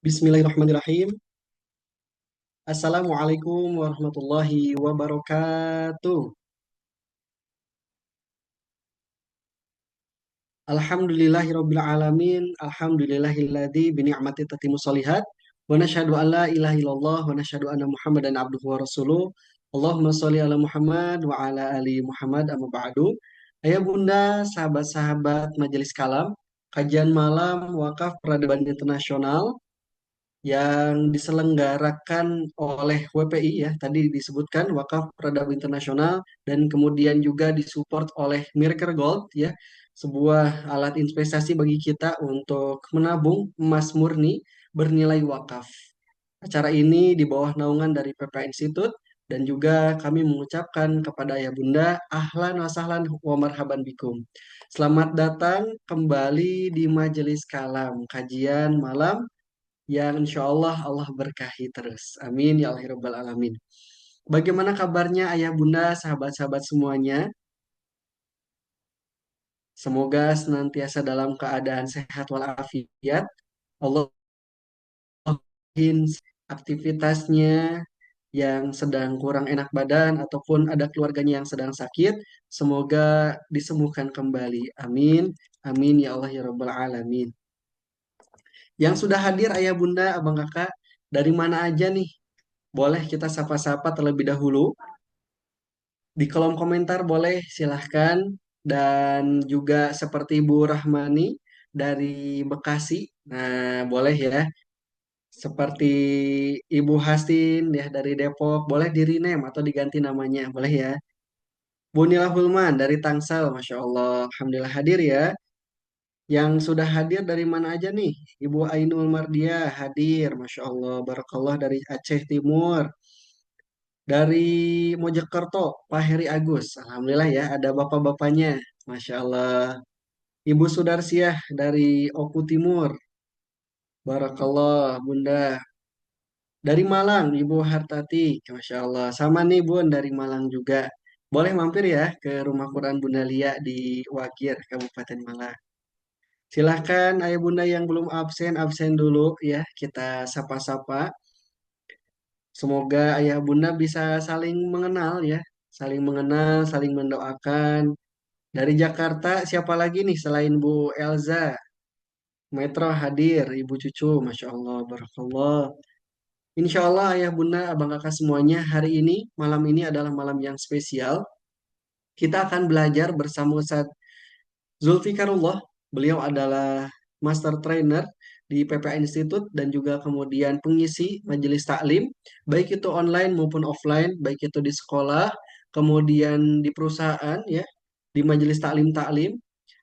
Bismillahirrahmanirrahim. Assalamualaikum warahmatullahi wabarakatuh. Alhamdulillahirabbil alamin. Alhamdulillahilladzi bi ni'mati tatimmu shalihat. Wa nasyhadu an la ilaha illallah wa nasyhadu anna Muhammadan abduhu wa rasuluh. Allahumma sholli ala Muhammad wa ala ali Muhammad amma ba'du. Ayah bunda, sahabat-sahabat Majelis Kalam, kajian malam wakaf peradaban internasional yang diselenggarakan oleh WPI ya tadi disebutkan Wakaf Peradaban Internasional dan kemudian juga disupport oleh Miracle Gold ya sebuah alat investasi bagi kita untuk menabung emas murni bernilai wakaf. Acara ini di bawah naungan dari PPA Institute dan juga kami mengucapkan kepada Ayah Bunda ahlan wa sahlan wa marhaban bikum. Selamat datang kembali di Majelis Kalam kajian malam yang insya Allah Allah berkahi terus. Amin ya Allah ya Rabbal Alamin. Bagaimana kabarnya ayah bunda, sahabat-sahabat semuanya? Semoga senantiasa dalam keadaan sehat walafiat. Allah aktivitasnya yang sedang kurang enak badan ataupun ada keluarganya yang sedang sakit, semoga disembuhkan kembali. Amin. Amin ya Allah ya Rabbal Alamin. Yang sudah hadir ayah bunda, abang kakak, dari mana aja nih? Boleh kita sapa-sapa terlebih dahulu. Di kolom komentar boleh silahkan. Dan juga seperti Bu Rahmani dari Bekasi. Nah, boleh ya. Seperti Ibu Hastin ya dari Depok. Boleh di rename atau diganti namanya. Boleh ya. Bu Nila Hulman dari Tangsel. Masya Allah. Alhamdulillah hadir ya. Yang sudah hadir dari mana aja nih? Ibu Ainul Mardia hadir. Masya Allah. Barakallah dari Aceh Timur. Dari Mojokerto, Pak Heri Agus. Alhamdulillah ya, ada bapak-bapaknya. Masya Allah. Ibu Sudarsiah dari Oku Timur. Barakallah, Bunda. Dari Malang, Ibu Hartati. Masya Allah. Sama nih, Bun, dari Malang juga. Boleh mampir ya ke Rumah Quran Bunda Lia di Wagir, Kabupaten Malang. Silahkan ayah bunda yang belum absen, absen dulu ya. Kita sapa-sapa. Semoga ayah bunda bisa saling mengenal ya. Saling mengenal, saling mendoakan. Dari Jakarta, siapa lagi nih selain Bu Elza? Metro hadir, Ibu Cucu, Masya Allah, Barakallah. Insya Allah ayah bunda, abang kakak semuanya, hari ini, malam ini adalah malam yang spesial. Kita akan belajar bersama Ustaz Zulfikarullah. Beliau adalah Master Trainer di PPA Institute dan juga kemudian pengisi majelis taklim, baik itu online maupun offline, baik itu di sekolah, kemudian di perusahaan, ya, di majelis taklim-taklim.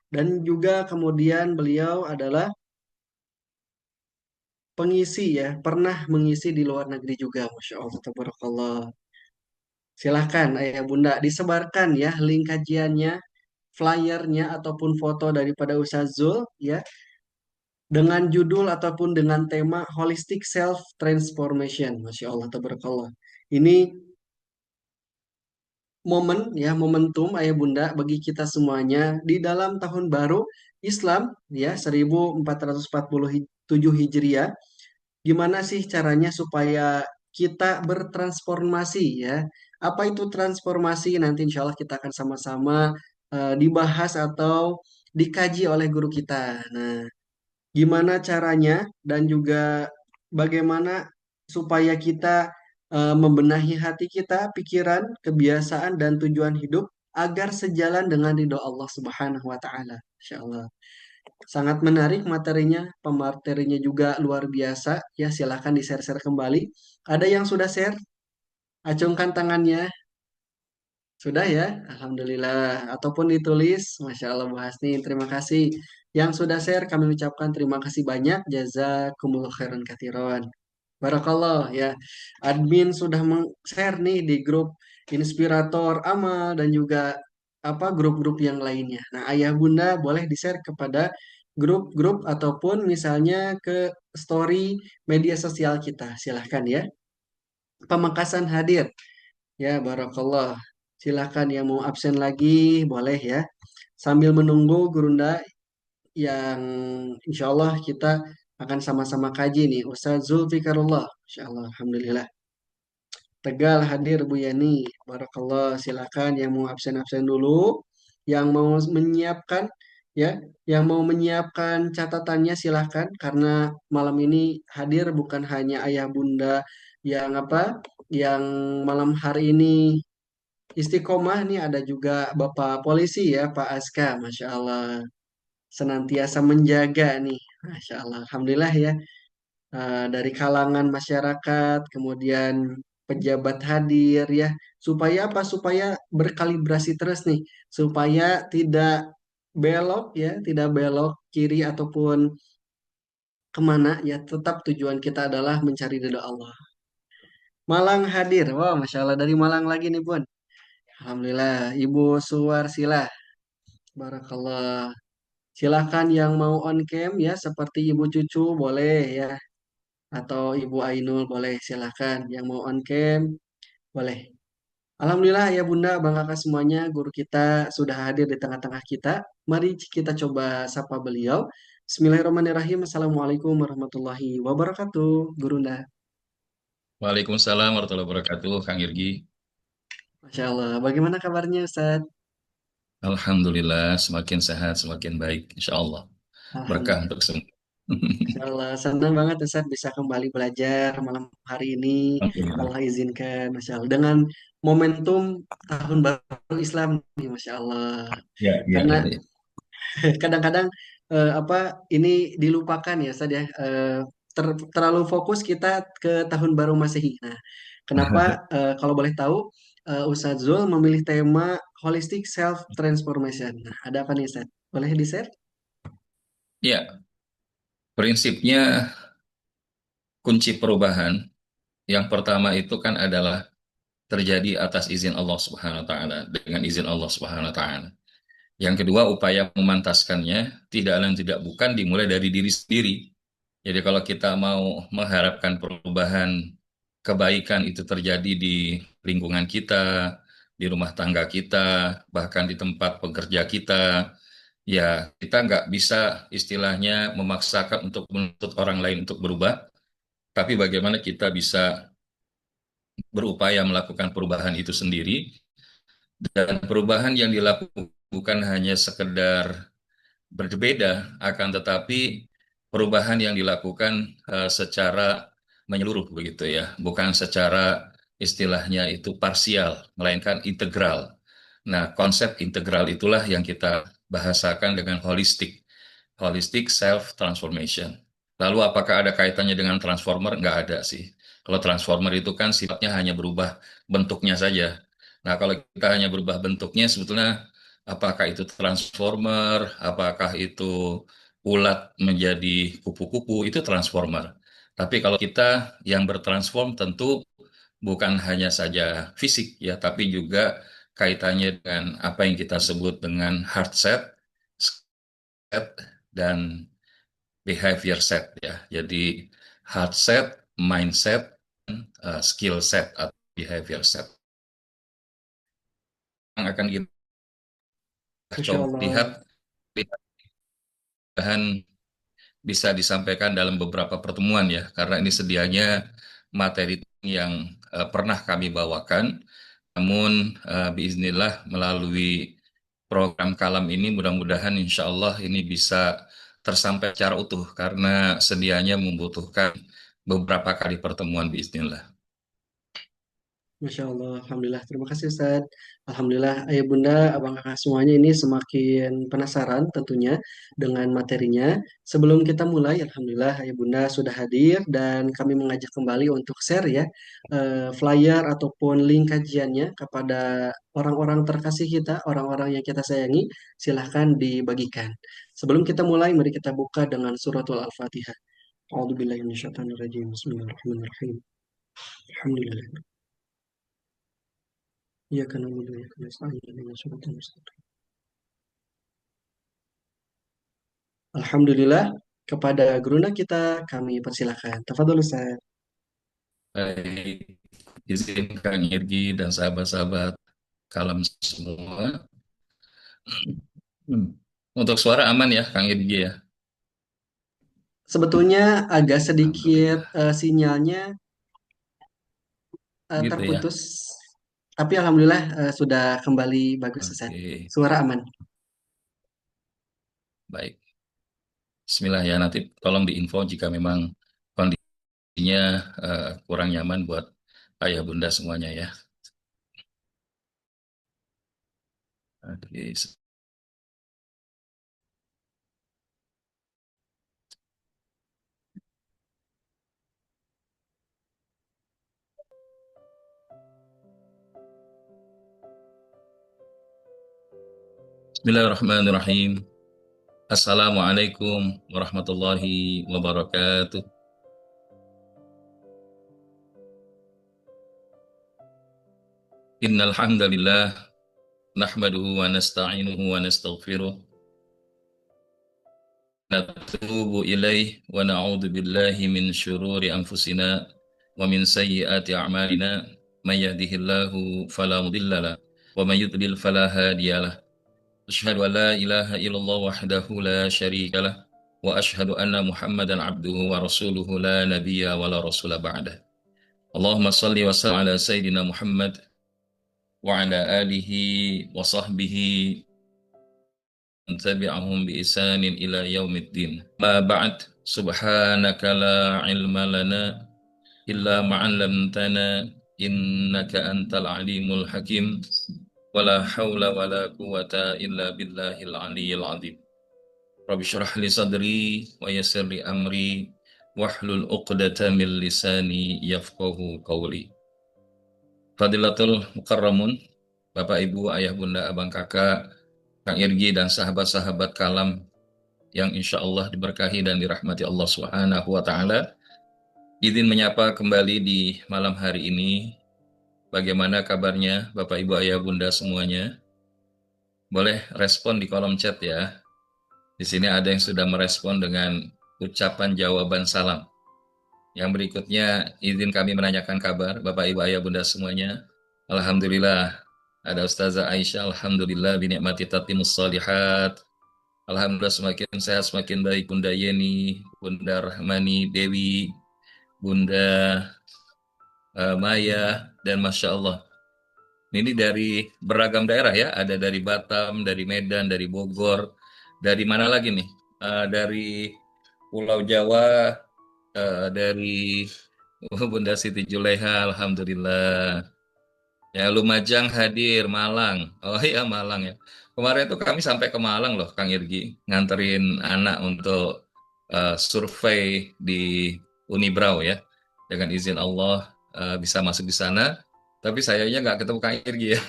Dan juga kemudian beliau adalah pengisi ya, pernah mengisi di luar negeri juga, Masya Allah, Tabarakallah. Silahkan ayah bunda disebarkan ya link kajiannya, flyernya ataupun foto daripada Ustaz Zul ya dengan judul ataupun dengan tema Holistic Self Transformation. Masya Allah, Tabarakallah. Ini momen ya momentum ayah bunda bagi kita semuanya di dalam tahun baru Islam ya 1447 Hijriah. Gimana sih caranya supaya kita bertransformasi ya? Apa itu transformasi? Nanti insya Allah kita akan sama-sama dibahas atau dikaji oleh guru kita. Nah, gimana caranya dan juga bagaimana supaya kita membenahi hati kita, pikiran, kebiasaan, dan tujuan hidup agar sejalan dengan ridho Allah Subhanahu wa Ta'ala. Insya Allah. Sangat menarik materinya, pematerinya juga luar biasa. Ya, silahkan di-share-share kembali. Ada yang sudah share? Acungkan tangannya. Sudah ya? Alhamdulillah. Ataupun ditulis. Masya Allah Bu Hasni. Terima kasih. Yang sudah share kami ucapkan terima kasih banyak. Jazakumullah khairan katsiran. Barakallah ya. Admin sudah share nih di grup Inspirator Amal dan juga apa grup-grup yang lainnya. Nah, Ayah Bunda boleh di-share kepada grup-grup ataupun misalnya ke story media sosial kita. Silahkan ya. Pamekasan hadir. Ya, barakallah. Silahkan yang mau absen lagi boleh ya. Sambil menunggu Gurunda yang insya Allah kita akan sama-sama kaji nih. Ustaz Zulfikarullah. Masya Allah, Alhamdulillah. Tegal hadir Bu Yani. Barakallah. Silakan yang mau absen-absen dulu. Yang mau menyiapkan ya, yang mau menyiapkan catatannya silakan karena malam ini hadir bukan hanya ayah bunda yang apa? Yang malam hari ini istiqomah nih ada juga Bapak Polisi ya, Pak Aska. Masya Allah. Senantiasa menjaga nih. Masya Allah. Alhamdulillah ya. Dari kalangan masyarakat, kemudian pejabat hadir ya, supaya apa? Supaya berkalibrasi terus nih, supaya tidak belok ya, tidak belok kiri ataupun kemana ya, tetap tujuan kita adalah mencari ridho Allah. Malang hadir, wow, masya Allah dari Malang lagi nih Bun. Alhamdulillah, Ibu Suwarsila, barakallah. Silahkan yang mau on cam ya, seperti Ibu Cucu boleh ya, atau Ibu Ainul boleh silahkan yang mau on cam boleh. Alhamdulillah ya Bunda, Bang Kakak semuanya, guru kita sudah hadir di tengah-tengah kita. Mari kita coba sapa beliau. Bismillahirrahmanirrahim. Assalamualaikum warahmatullahi wabarakatuh. Gurunda. Waalaikumsalam warahmatullahi wabarakatuh, Kang Irgi. Masya Allah. Bagaimana kabarnya Ustaz? Alhamdulillah, semakin sehat, semakin baik, insya Allah. Berkah Alhamdulillah. untuk semua. Masya Allah. Senang banget Ustaz bisa kembali belajar malam hari ini. Alhamdulillah. Allah izinkan. Masya Allah. Dengan momentum Tahun Baru Islam nih. Masya Allah. Ya, ya, Karena ya, ya. kadang-kadang apa ini dilupakan ya Ustaz ya. Terlalu fokus kita ke tahun baru Masehi. Nah, kenapa kalau boleh tahu Ustaz Zul memilih tema holistic self transformation. Nah, ada apa nih Ustaz? Boleh di-share? Ya, prinsipnya kunci perubahan yang pertama itu kan adalah terjadi atas izin Allah Subhanahu wa taala, dengan izin Allah Subhanahu wa taala. Yang kedua, upaya memantaskannya tidak lain tidak bukan dimulai dari diri sendiri. Jadi kalau kita mau mengharapkan perubahan kebaikan itu terjadi di lingkungan kita, di rumah tangga kita, bahkan di tempat pekerja kita, ya kita nggak bisa istilahnya memaksakan untuk menuntut orang lain untuk berubah, tapi bagaimana kita bisa berupaya melakukan perubahan itu sendiri, dan perubahan yang dilakukan bukan hanya sekedar berbeda, akan tetapi perubahan yang dilakukan secara menyeluruh begitu ya, bukan secara istilahnya itu parsial, melainkan integral. Nah, konsep integral itulah yang kita bahasakan dengan holistic self transformation. Lalu apakah ada kaitannya dengan transformer? Nggak ada sih. Kalau transformer itu kan sifatnya hanya berubah bentuknya saja. Nah, kalau kita hanya berubah bentuknya, sebetulnya apakah itu transformer, apakah itu ulat menjadi kupu-kupu, itu transformer. Tapi kalau kita yang bertransform tentu bukan hanya saja fisik ya, tapi juga kaitannya dengan apa yang kita sebut dengan heart set, set, dan behavior set ya. Jadi heart set, mindset, skill set atau behavior set yang akan kita Masya coba lihat, Allah. bahan bisa disampaikan dalam beberapa pertemuan ya, karena ini sedianya materi yang pernah kami bawakan, namun biiznillah melalui program Kalam ini mudah-mudahan insya Allah ini bisa tersampaikan secara utuh, karena sedianya membutuhkan beberapa kali pertemuan biiznillah. Masya Allah, Alhamdulillah. Terima kasih Ustaz. Alhamdulillah, ayah bunda, abang kakak semuanya ini semakin penasaran tentunya dengan materinya. Sebelum kita mulai, Alhamdulillah, ayah bunda sudah hadir dan kami mengajak kembali untuk share ya flyer ataupun link kajiannya kepada orang-orang terkasih kita, orang-orang yang kita sayangi. Silahkan dibagikan. Sebelum kita mulai, mari kita buka dengan suratul Al-Fatihah. A'udzubillahi minasyaitonirrajim. Bismillahirrahmanirrahim. Alhamdulillah. إياك نعبد وإياك نستعين اهدنا الصراط المستقيم. Alhamdulillah kepada guruna kita kami persilahkan. Tafadhol Ustaz. Baik, izin Kang Irgi dan sahabat-sahabat Kalam semua. Hmm. Untuk suara aman ya, Kang Irgi ya. Sebetulnya agak sedikit Alhamdulillah. sinyalnya Gitu ya. terputus, tapi alhamdulillah sudah kembali bagus Ustaz. Oke, Suara aman. baik. Bismillah ya, nanti tolong diinfo jika memang kondisinya kurang nyaman buat ayah bunda semuanya ya. Oke. Bismillahirrahmanirrahim. Assalamualaikum warahmatullahi wabarakatuh. Innal hamdalillah nahmaduhu wa nasta'inuhu wa nastaghfiruh. Natubu ilaih wa na'udzu billahi min syururi anfusina wa min sayyiati a'malina. May yahdihillahu fala mudhillalah wa may yudlil fala hadiyalah. Asyhadu an la ilaha illallah wahdahu la syarikalah wa asyhadu anna Muhammadan abduhu wa rasuluhu la nabiyya wa la rasula ba'dah. Allahumma salli wa sallim ala sayyidina Muhammad wa ala alihi wa sahbihi tabi'ahum bi isanin ila yaumiddin. Ma ba'd, subhanaka la ilma lana illa ma'allamtana innaka antal alimul hakim. Wala hawla wala quwata illa billahil aliyyil azim. Rabbi syrah li sadri wa yassir li amri wahlul uqdata min lisani yafqahu qawli. Fadilatul Mukarramun, Bapak Ibu, Ayah Bunda, Abang Kakak, Kang Irgi dan sahabat-sahabat kalam yang insya Allah diberkahi dan dirahmati Allah Subhanahu wa Ta'ala. Izin menyapa kembali di malam hari ini. Bagaimana kabarnya Bapak Ibu Ayah Bunda semuanya? Boleh respon di kolom chat ya. Di sini ada yang sudah merespon dengan ucapan jawaban salam. Yang berikutnya izin kami menanyakan kabar Bapak Ibu Ayah Bunda semuanya. Alhamdulillah. Ada Ustazah Aisyah, Alhamdulillah binikmati tatimus shalihat. Alhamdulillah semakin sehat, semakin baik Bunda Yeni, Bunda Rahmani, Dewi, Bunda Maya, dan Masya Allah. Ini dari beragam daerah ya, ada dari Batam, dari Medan, dari Bogor, dari mana lagi nih? Dari Pulau Jawa, dari Bunda Siti Juleha, Alhamdulillah. Ya, Lumajang hadir, Malang. Oh iya, Malang ya. Kemarin tuh kami sampai ke Malang loh, Kang Irgi. Nganterin anak untuk survei di Unibrau ya. Dengan izin Allah bisa masuk di sana. Tapi sayangnya nggak ketemu Kang Irgi ya.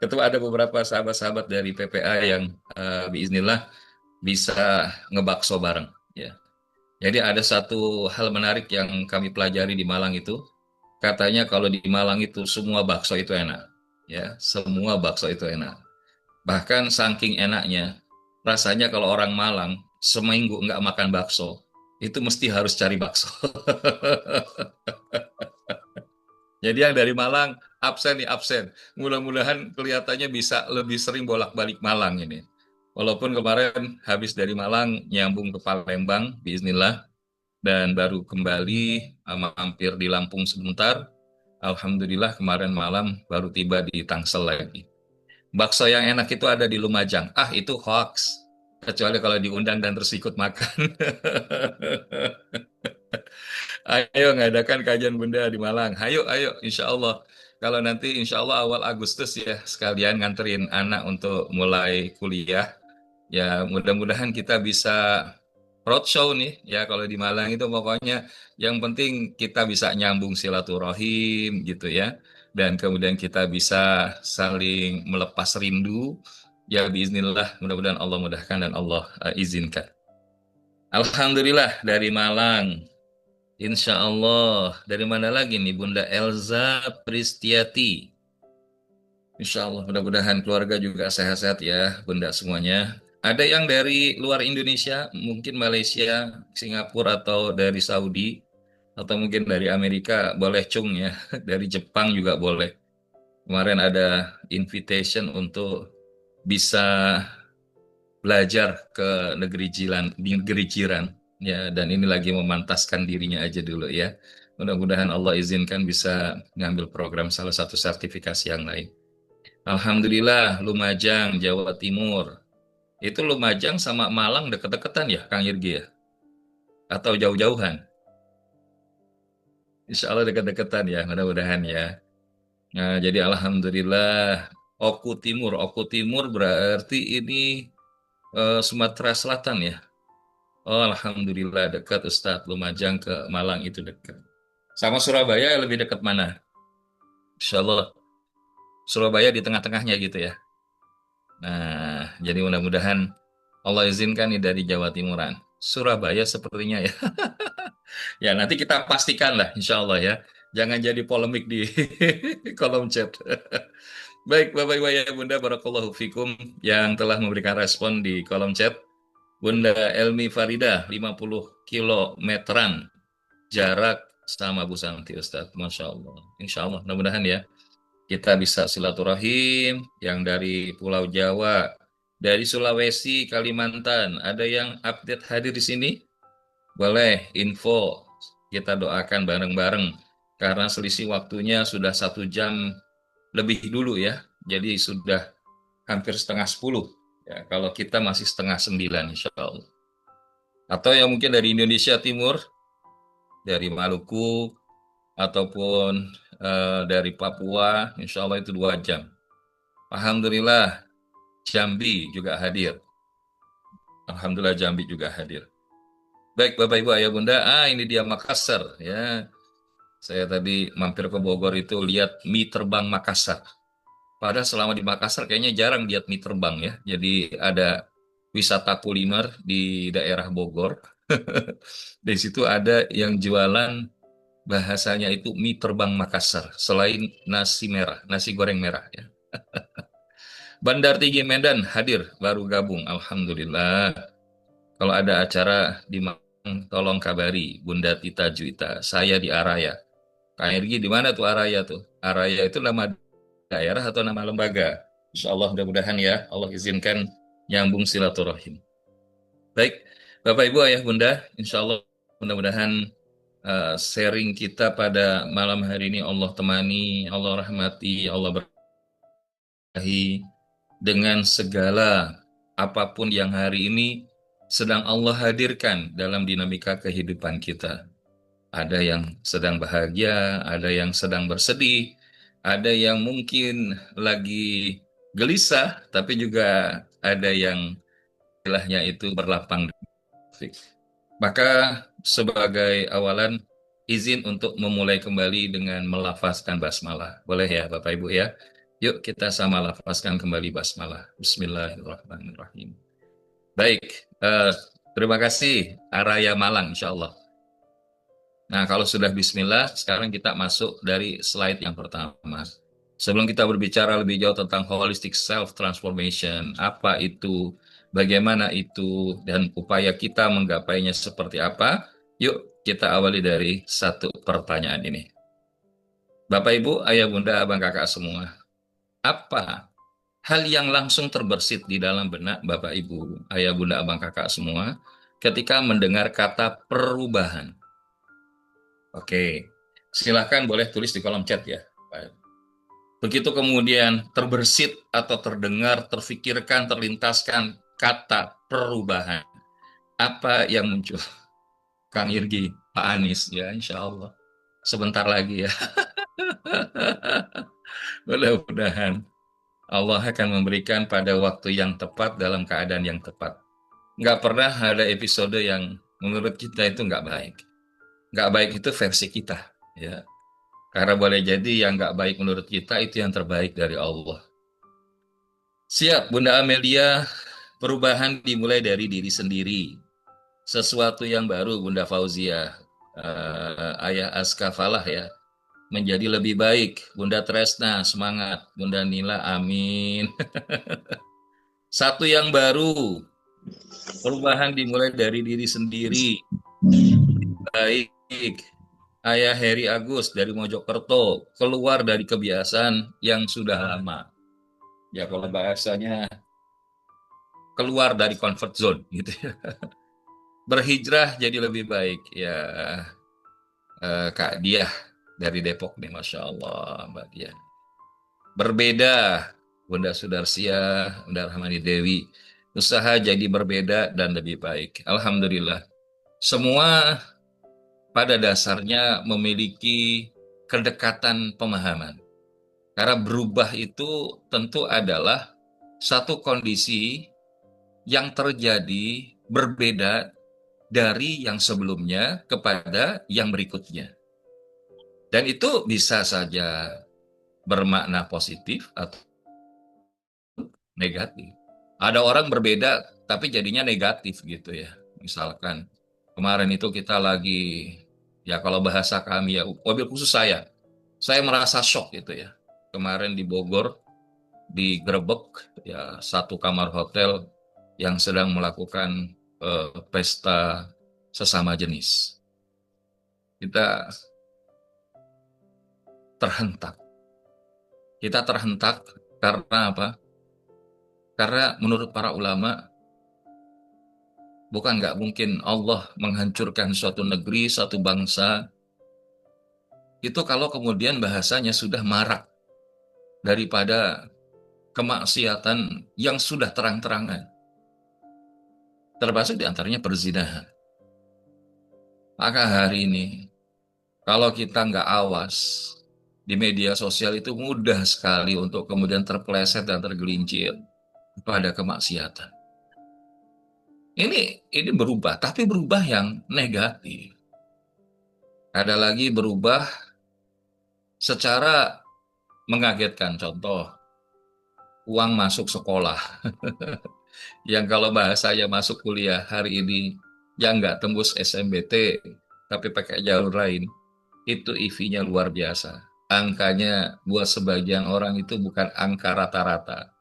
Ketemu ada beberapa sahabat-sahabat dari PPA yang biiznillah bisa ngebakso bareng. Ya. Jadi ada satu hal menarik yang kami pelajari di Malang itu. Katanya kalau di Malang itu semua bakso itu enak. Ya, semua bakso itu enak. Bahkan saking enaknya, rasanya kalau orang Malang seminggu nggak makan bakso, itu mesti harus cari bakso. Jadi yang dari Malang, absen nih absen. Mudah-mudahan kelihatannya bisa lebih sering bolak-balik Malang ini. Walaupun kemarin habis dari Malang, nyambung ke Palembang, bismillah, dan baru kembali mampir di Lampung sebentar. Alhamdulillah kemarin malam baru tiba di Tangsel lagi. Bakso yang enak itu ada di Lumajang. Ah, itu hoax. Kecuali kalau diundang dan terus ikut makan. Ayo ngadakan kajian Bunda di Malang. Ayo, ayo, insya Allah. Kalau nanti insya Allah awal Agustus ya, sekalian nganterin anak untuk mulai kuliah. Ya, mudah-mudahan kita bisa roadshow nih. Ya, kalau di Malang itu pokoknya yang penting kita bisa nyambung silaturahim gitu ya. Dan kemudian kita bisa saling melepas rindu. Ya, biiznillah, mudah-mudahan Allah mudahkan dan Allah izinkan. Alhamdulillah dari Malang. Insya Allah. Dari mana lagi nih Bunda Elza Pristiati? Insya Allah mudah-mudahan keluarga juga sehat-sehat ya Bunda semuanya. Ada yang dari luar Indonesia, mungkin Malaysia, Singapura atau dari Saudi, atau mungkin dari Amerika, boleh cung ya. Dari Jepang juga boleh. Kemarin ada invitation untuk bisa belajar ke negeri jiran, di negeri jiran. Ya, dan ini lagi memantaskan dirinya aja dulu ya. Mudah-mudahan Allah izinkan bisa ngambil program salah satu sertifikasi yang lain. Alhamdulillah, Lumajang, Jawa Timur. Itu Lumajang sama Malang deket-deketan ya, Kang Irgi ya? Atau jauh-jauhan? Insya Allah deket-deketan ya, mudah-mudahan ya. Nah, jadi Alhamdulillah, Oku Timur berarti ini Sumatera Selatan ya. Oh, Alhamdulillah dekat Ustadz, Lumajang ke Malang itu dekat. Sama Surabaya lebih dekat mana? Insya Allah Surabaya di tengah-tengahnya gitu ya. Nah, jadi mudah-mudahan Allah izinkan nih dari Jawa Timuran. Surabaya sepertinya ya. Ya, nanti kita pastikan lah insya Allah ya. Jangan jadi polemik di kolom chat. Baik, Bapak Ibu ya Bunda, Barakallahu Fikum yang telah memberikan respon di kolom chat. Bunda Elmi Farida, 50 kilometeran jarak sama Bu Santi Ustadz. Masya Allah. Insya Allah, mudah-mudahan ya. Kita bisa silaturahim yang dari Pulau Jawa, dari Sulawesi, Kalimantan. Ada yang update hadir di sini? Boleh info. Kita doakan bareng-bareng. Karena selisih waktunya sudah 1 jam lebih dulu ya. Jadi sudah hampir setengah 10. Ya, kalau kita masih setengah 9 insya Allah. Atau yang mungkin dari Indonesia Timur, dari Maluku, ataupun dari Papua, insya Allah itu 2 jam. Alhamdulillah, Jambi juga hadir. Alhamdulillah Jambi juga hadir. Baik Bapak Ibu Ayah Bunda, ini dia Makassar ya. Saya tadi mampir ke Bogor itu lihat mie terbang Makassar. Padahal selama di Makassar kayaknya jarang lihat mie terbang ya. Jadi ada wisata kuliner di daerah Bogor. Di situ ada yang jualan bahasanya itu mie terbang Makassar. Selain nasi merah, nasi goreng merah ya. Bandar Tinggi Medan hadir, baru gabung. Alhamdulillah. Kalau ada acara di Malang, tolong kabari Bunda Tita Juwita. Saya di Araya. Kak Ergi di mana tuh Araya tuh? Araya itu nama daerah atau nama lembaga? Insya Allah mudah-mudahan ya Allah izinkan nyambung silaturahim. Baik, Bapak Ibu Ayah Bunda, Insya Allah mudah-mudahan sharing kita pada malam hari ini Allah temani, Allah rahmati, Allah berkahi dengan segala apapun yang hari ini sedang Allah hadirkan dalam dinamika kehidupan kita. Ada yang sedang bahagia, ada yang sedang bersedih, ada yang mungkin lagi gelisah, tapi juga ada yang istilahnya itu berlapang. Maka sebagai awalan izin untuk memulai kembali dengan melafazkan basmalah. Boleh ya Bapak Ibu ya? Yuk kita sama lafazkan kembali basmalah. Bismillahirrahmanirrahim. Baik, terima kasih Araya Malang insya Allah. Nah, kalau sudah bismillah, sekarang kita masuk dari slide yang pertama. Sebelum kita berbicara lebih jauh tentang holistic self transformation, apa itu, bagaimana itu, dan upaya kita menggapainya seperti apa, yuk kita awali dari satu pertanyaan ini. Bapak, Ibu, Ayah, Bunda, Abang, Kakak semua, apa hal yang langsung terbersit di dalam benak Bapak, Ibu, Ayah, Bunda, Abang, Kakak semua ketika mendengar kata perubahan? Oke, silahkan boleh tulis di kolom chat ya. Begitu kemudian terbersit atau terdengar, terfikirkan, terlintaskan kata perubahan. Apa yang muncul? Kang Irgi, Pak Anies, ya insya Allah. Sebentar lagi ya. Mudah-mudahan Allah akan memberikan pada waktu yang tepat dalam keadaan yang tepat. Nggak pernah ada episode yang menurut kita itu nggak baik. Nggak baik itu versi kita. Ya. Karena boleh jadi yang nggak baik menurut kita itu yang terbaik dari Allah. Siap, Bunda Amelia, perubahan dimulai dari diri sendiri. Sesuatu yang baru, Bunda Fauzia, Ayah Aska Falah ya, menjadi lebih baik. Bunda Tresna, semangat. Bunda Nila, amin. Satu yang baru, perubahan dimulai dari diri sendiri. Baik, Ayah Heri Agus dari Mojokerto, keluar dari kebiasaan yang sudah lama. Ya kalau bahasanya keluar dari comfort zone gitu ya. berhijrah jadi lebih baik. Ya, Kak Diah dari Depok nih, Masya Allah, Mbak Diah. Berbeda, Bunda Sudarsia, Bunda Rahmani Dewi. Usaha jadi berbeda dan lebih baik. Alhamdulillah. Semua pada dasarnya memiliki kedekatan pemahaman. Karena berubah itu tentu adalah satu kondisi yang terjadi berbeda dari yang sebelumnya kepada yang berikutnya. Dan itu bisa saja bermakna positif atau negatif. Ada orang berbeda tapi jadinya negatif gitu ya. Misalkan kemarin itu kita lagi, ya kalau bahasa kami ya, mobil khusus saya merasa shock gitu ya. Kemarin di Bogor digerebek ya satu kamar hotel yang sedang melakukan pesta sesama jenis. Kita terhentak. Kita terhentak karena apa? Karena menurut para ulama, bukan nggak mungkin Allah menghancurkan suatu negeri, suatu bangsa, itu kalau kemudian bahasanya sudah marak daripada kemaksiatan yang sudah terang-terangan. Termasuk diantaranya perzinahan. Maka hari ini, kalau kita nggak awas, di media sosial itu mudah sekali untuk kemudian terpeleset dan tergelincir pada kemaksiatan. Ini berubah, tapi berubah yang negatif. Ada lagi berubah secara mengagetkan. Contoh, uang masuk sekolah. Yang kalau bahasanya masuk kuliah hari ini, yang nggak tembus SMBT, tapi pakai jalur lain, itu EV-nya luar biasa. Angkanya buat sebagian orang itu bukan angka rata-rata.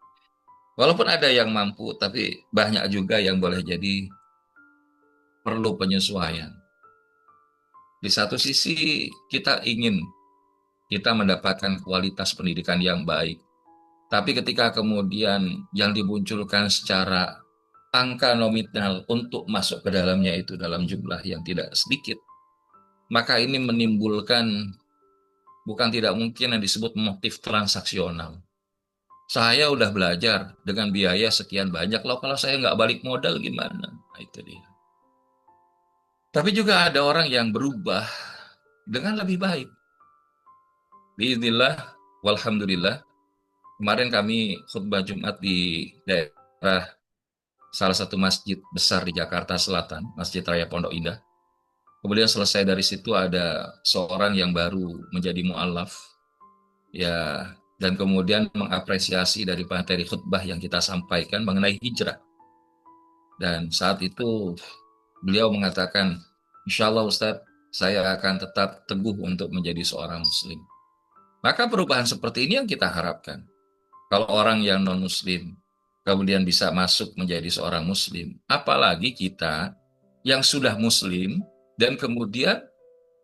Walaupun ada yang mampu, tapi banyak juga yang boleh jadi perlu penyesuaian. Di satu sisi kita ingin kita mendapatkan kualitas pendidikan yang baik. Tapi ketika kemudian yang dimunculkan secara angka nominal untuk masuk ke dalamnya itu dalam jumlah yang tidak sedikit, maka ini menimbulkan bukan tidak mungkin yang disebut motif transaksional. Saya udah belajar dengan biaya sekian banyak, loh kalau saya nggak balik modal gimana? Nah, itu dia. Tapi juga ada orang yang berubah dengan lebih baik. Bismillah, walhamdulillah. Kemarin kami khutbah Jumat di daerah salah satu masjid besar di Jakarta Selatan, Masjid Raya Pondok Indah. Kemudian selesai dari situ ada seorang yang baru menjadi mu'alaf, ya, dan kemudian mengapresiasi dari materi khutbah yang kita sampaikan mengenai hijrah. Dan saat itu beliau mengatakan, Insya Allah Ustadz, saya akan tetap teguh untuk menjadi seorang muslim. Maka perubahan seperti ini yang kita harapkan. Kalau orang yang non-muslim kemudian bisa masuk menjadi seorang muslim, apalagi kita yang sudah muslim dan kemudian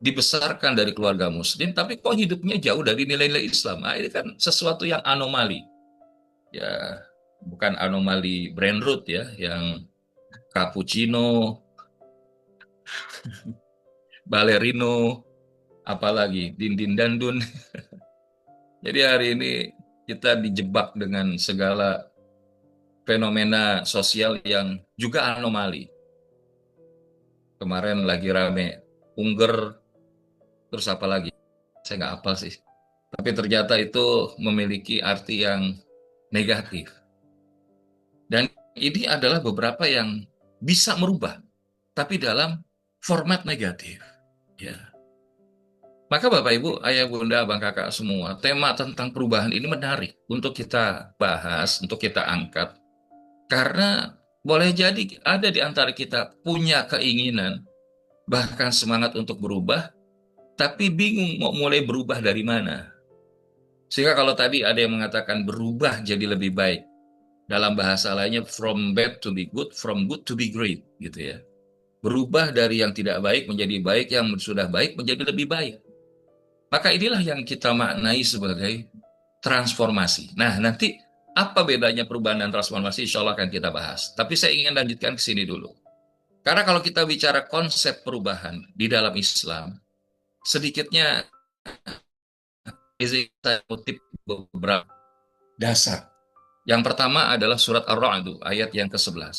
dibesarkan dari keluarga muslim, tapi kok hidupnya jauh dari nilai-nilai Islam. Nah, ini kan sesuatu yang anomali. Ya, bukan anomali brain root ya, yang cappuccino, balerino, apalagi dindin dandun. Jadi hari ini kita dijebak dengan segala fenomena sosial yang juga anomali. Kemarin lagi rame Unger, terus apa lagi? Saya nggak hafal sih. Tapi ternyata itu memiliki arti yang negatif. Dan ini adalah beberapa yang bisa merubah, tapi dalam format negatif. Ya. Maka Bapak Ibu, Ayah Bunda, Abang Kakak semua, tema tentang perubahan ini menarik untuk kita bahas, untuk kita angkat. Karena boleh jadi ada di antara kita punya keinginan, bahkan semangat untuk berubah, tapi bingung mau mulai berubah dari mana. Sehingga kalau tadi ada yang mengatakan berubah jadi lebih baik, dalam bahasa lainnya from bad to be good, from good to be great, gitu ya. Berubah dari yang tidak baik menjadi baik, yang sudah baik menjadi lebih baik. Maka inilah yang kita maknai sebagai transformasi. Nah, nanti apa bedanya perubahan dan transformasi? Insya Allah akan kita bahas. Tapi saya ingin lanjutkan ke sini dulu. Karena kalau kita bicara konsep perubahan di dalam Islam, sedikitnya saya kutip beberapa dasar. Yang pertama adalah surat Ar-Ra'd ayat yang ke-11.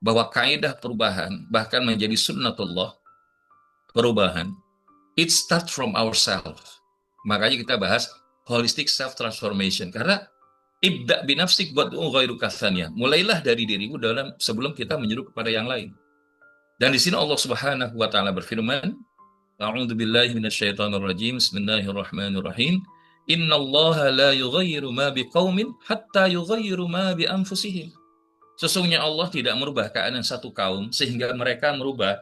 Bahwa kaidah perubahan bahkan menjadi sunnatullah perubahan. It starts from ourselves. Makanya kita bahas holistic self transformation karena ibda binafsik buat ghairu kasanya. Mulailah dari dirimu dalam sebelum kita menyeru kepada yang lain. Dan di sini Allah Subhanahu wa taala berfirman, A'udzu billahi minasyaitonir rajim. Bismillahirrahmanirrahim. Innallaha la yughayyiru ma biqaumin hatta yughayyiru ma bi anfusihim. Sesungguhnya Allah tidak merubah keadaan satu kaum sehingga mereka merubah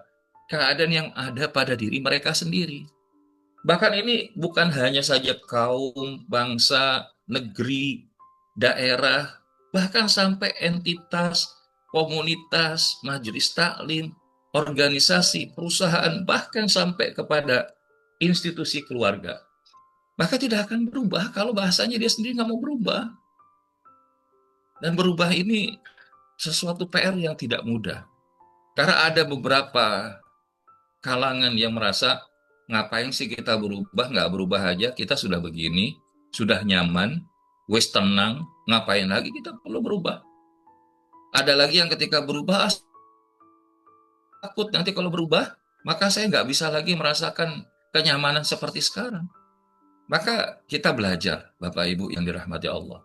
keadaan yang ada pada diri mereka sendiri. Bahkan ini bukan hanya saja kaum, bangsa, negeri, daerah, bahkan sampai entitas, komunitas, majelis taklim, organisasi, perusahaan, bahkan sampai kepada institusi keluarga. Maka tidak akan berubah kalau bahasanya dia sendiri nggak mau berubah. Dan berubah ini sesuatu PR yang tidak mudah. Karena ada beberapa kalangan yang merasa ngapain sih kita berubah, nggak berubah aja, kita sudah begini, sudah nyaman, wes tenang, ngapain lagi kita perlu berubah. Ada lagi yang ketika berubah, takut nanti kalau berubah, maka saya nggak bisa lagi merasakan kenyamanan seperti sekarang. Maka kita belajar, Bapak Ibu yang dirahmati Allah.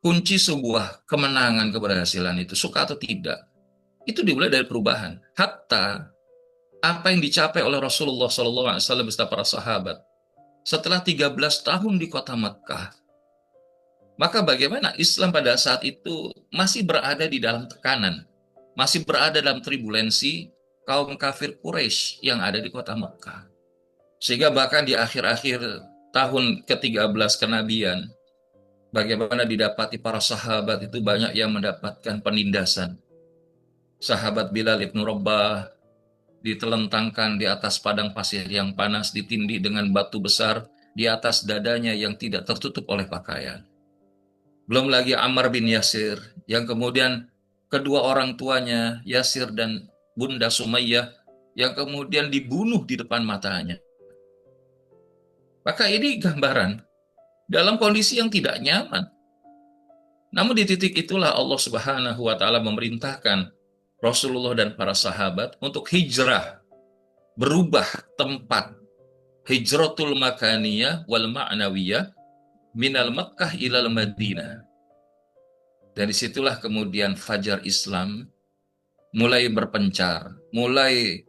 Kunci sebuah kemenangan keberhasilan itu, suka atau tidak, itu dimulai dari perubahan. Hatta apa yang dicapai oleh Rasulullah SAW beserta para sahabat setelah 13 tahun di kota Mekah, maka bagaimana Islam pada saat itu masih berada di dalam tekanan, masih berada dalam turbulensi kaum kafir Quraisy yang ada di kota Mekah. Sehingga bahkan di akhir-akhir tahun ke-13 kenabian, bagaimana didapati para sahabat itu banyak yang mendapatkan penindasan. Sahabat Bilal ibnu Rabah ditelentangkan di atas padang pasir yang panas, ditindih dengan batu besar di atas dadanya yang tidak tertutup oleh pakaian. Belum lagi Ammar bin Yasir, yang kemudian kedua orang tuanya, Yasir dan Bunda Sumayyah, yang kemudian dibunuh di depan matanya. Maka ini gambaran dalam kondisi yang tidak nyaman. Namun di titik itulah Allah Subhanahu wa taala memerintahkan Rasulullah dan para sahabat untuk hijrah, berubah tempat, hijratul makaniyah wal ma'nawiyah minal Makkah ilal Madinah. Dari situlah kemudian fajar Islam mulai berpencar, mulai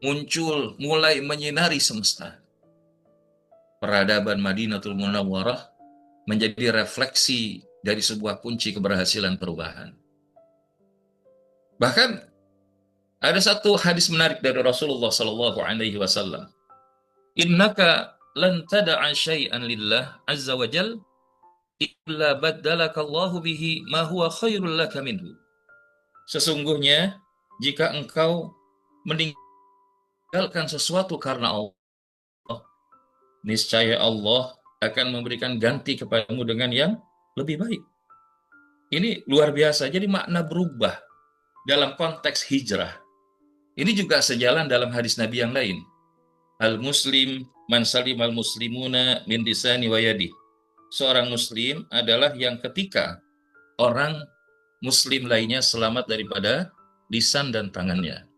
muncul, mulai menyinari semesta. Peradaban Madinatul Munawwarah menjadi refleksi dari sebuah kunci keberhasilan perubahan. Bahkan ada satu hadis menarik dari Rasulullah Sallallahu Alaihi Wasallam. Innaka lan tada'a syai'an lillah azza wa jal illa baddalaka Allahu bihi ma huwa khairul laka minhu. Sesungguhnya jika engkau meninggalkan sesuatu karena Allah, niscaya Allah akan memberikan ganti kepadamu dengan yang lebih baik. Ini luar biasa. Jadi makna berubah dalam konteks hijrah. Ini juga sejalan dalam hadis Nabi yang lain. Al-Muslim man salim al-muslimuna min lisani wa yadi. Seorang muslim adalah yang ketika orang muslim lainnya selamat daripada lisan dan tangannya.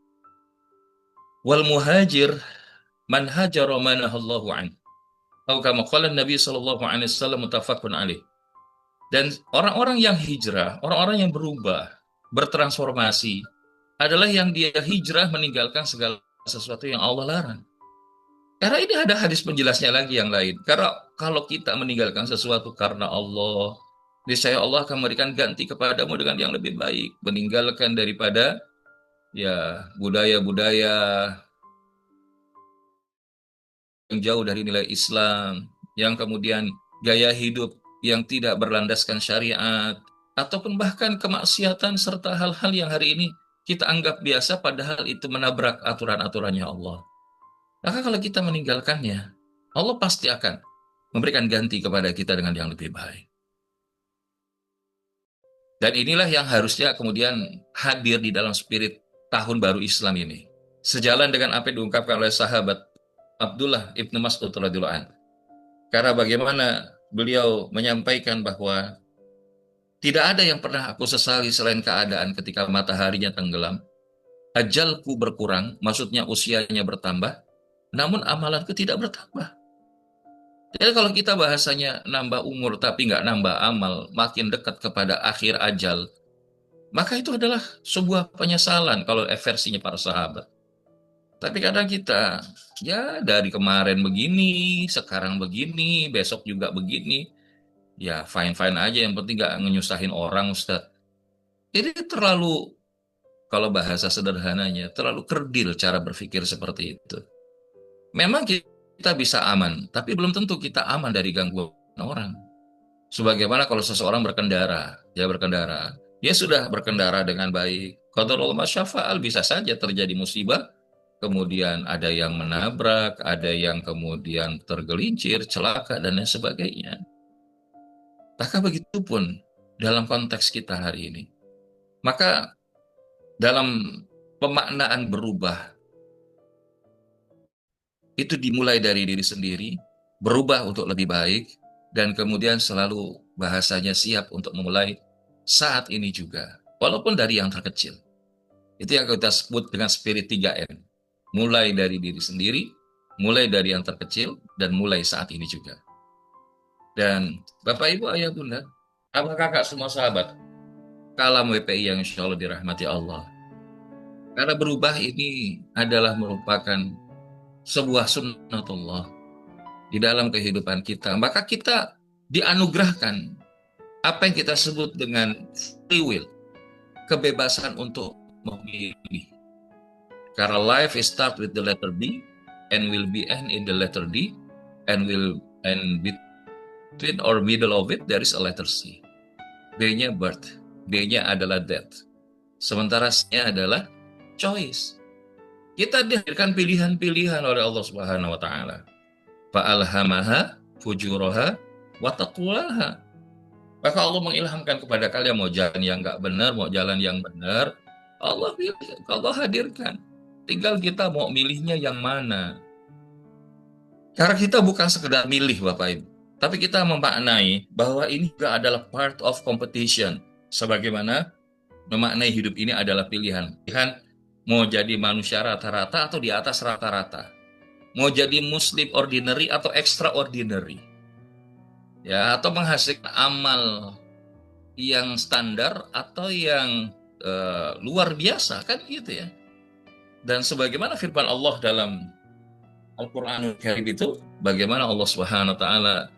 Wal muhajir man hajara manahallahu an. Atau kama qala Nabi sallallahu alaihi wasallam muttafaqun alaih. Dan orang-orang yang hijrah, orang-orang yang berubah, bertransformasi adalah yang dia hijrah meninggalkan segala sesuatu yang Allah larang. Karena ini ada hadis penjelasnya lagi yang lain. Karena kalau kita meninggalkan sesuatu karena Allah, niscaya Allah akan memberikan ganti kepadamu dengan yang lebih baik. Meninggalkan daripada ya budaya-budaya yang jauh dari nilai Islam, yang kemudian gaya hidup yang tidak berlandaskan syariat, ataupun bahkan kemaksiatan serta hal-hal yang hari ini kita anggap biasa padahal itu menabrak aturan-aturannya Allah. Maka kalau kita meninggalkannya, Allah pasti akan memberikan ganti kepada kita dengan yang lebih baik. Dan inilah yang harusnya kemudian hadir di dalam spirit tahun baru Islam ini. Sejalan dengan apa yang diungkapkan oleh sahabat Abdullah ibnu Mas'ud radhiyallahu anhu. Karena bagaimana beliau menyampaikan bahwa tidak ada yang pernah aku sesali selain keadaan ketika mataharinya tenggelam, ajalku berkurang, maksudnya usianya bertambah, namun amalanku tidak bertambah. Jadi kalau kita bahasanya nambah umur tapi nggak nambah amal, makin dekat kepada akhir ajal, maka itu adalah sebuah penyesalan kalau versinya para sahabat. Tapi kadang kita, ya dari kemarin begini, sekarang begini, besok juga begini, ya fine-fine aja, yang penting nggak ngenyusahin orang, Ustaz. Ini terlalu, kalau bahasa sederhananya, terlalu kerdil cara berpikir seperti itu. Memang kita bisa aman, tapi belum tentu kita aman dari gangguan orang. Sebagaimana kalau seseorang berkendara, dia sudah berkendara dengan baik. Qadarullah masyafa'al, bisa saja terjadi musibah, kemudian ada yang menabrak, ada yang kemudian tergelincir, celaka, dan lain sebagainya. Maka begitu pun dalam konteks kita hari ini. Maka dalam pemaknaan berubah, itu dimulai dari diri sendiri, berubah untuk lebih baik, dan kemudian selalu bahasanya siap untuk memulai saat ini juga. Walaupun dari yang terkecil. Itu yang kita sebut dengan spirit 3M. Mulai dari diri sendiri, mulai dari yang terkecil, dan mulai saat ini juga. Dan Bapak, Ibu, Ayah, Bunda, abang kakak semua sahabat, kalam WPI yang insya Allah dirahmati Allah. Karena berubah ini adalah merupakan sebuah sunnatullah di dalam kehidupan kita. Maka kita dianugerahkan apa yang kita sebut dengan free will, kebebasan untuk memilih. Karena life is start with the letter B and will be end in the letter D and will end between or middle of it there is a letter C. B-nya birth, D-nya adalah death. Sementara C-nya adalah choice. Kita diberikan pilihan-pilihan oleh Allah Subhanahu wa taala. Fa'alhamaha fujuraha wa taqwaha. Maka Allah mengilhamkan kepada kalian mau jalan yang nggak benar, mau jalan yang benar. Allah hadirkan. Tinggal kita mau milihnya yang mana. Karena kita bukan sekedar milih Bapak Ibu. Tapi kita memaknai bahwa ini juga adalah part of competition. Sebagaimana memaknai hidup ini adalah pilihan. Pilihan mau jadi manusia rata-rata atau di atas rata-rata. Mau jadi muslim ordinary atau extraordinary. Ya, atau menghasilkan amal yang standar atau yang luar biasa, kan gitu ya. Dan sebagaimana firman Allah dalam Al-Qur'anul Karim itu, bagaimana Allah Subhanahu wa taala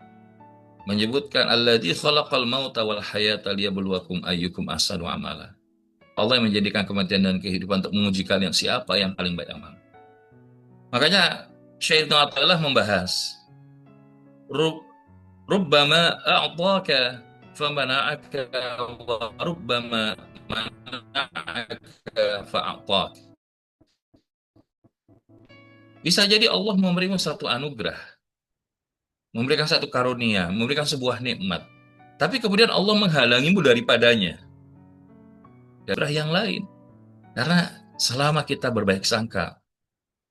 menyebutkan alladzi khalaqal mauta wal hayata liyabluwakum ayyukum ahsanu amala. Allah yang menjadikan kematian dan kehidupan untuk menguji kalian siapa yang paling baik amal. Makanya Syekh Ibnu Athaillah membahas rubbama a'taka famana'aka wa rubbama mana'aka fa'atak. Bisa jadi Allah memberimu satu anugerah, memberikan satu karunia, memberikan sebuah nikmat. Tapi kemudian Allah menghalangimu daripadanya. Dari yang lain. Karena selama kita berbaik sangka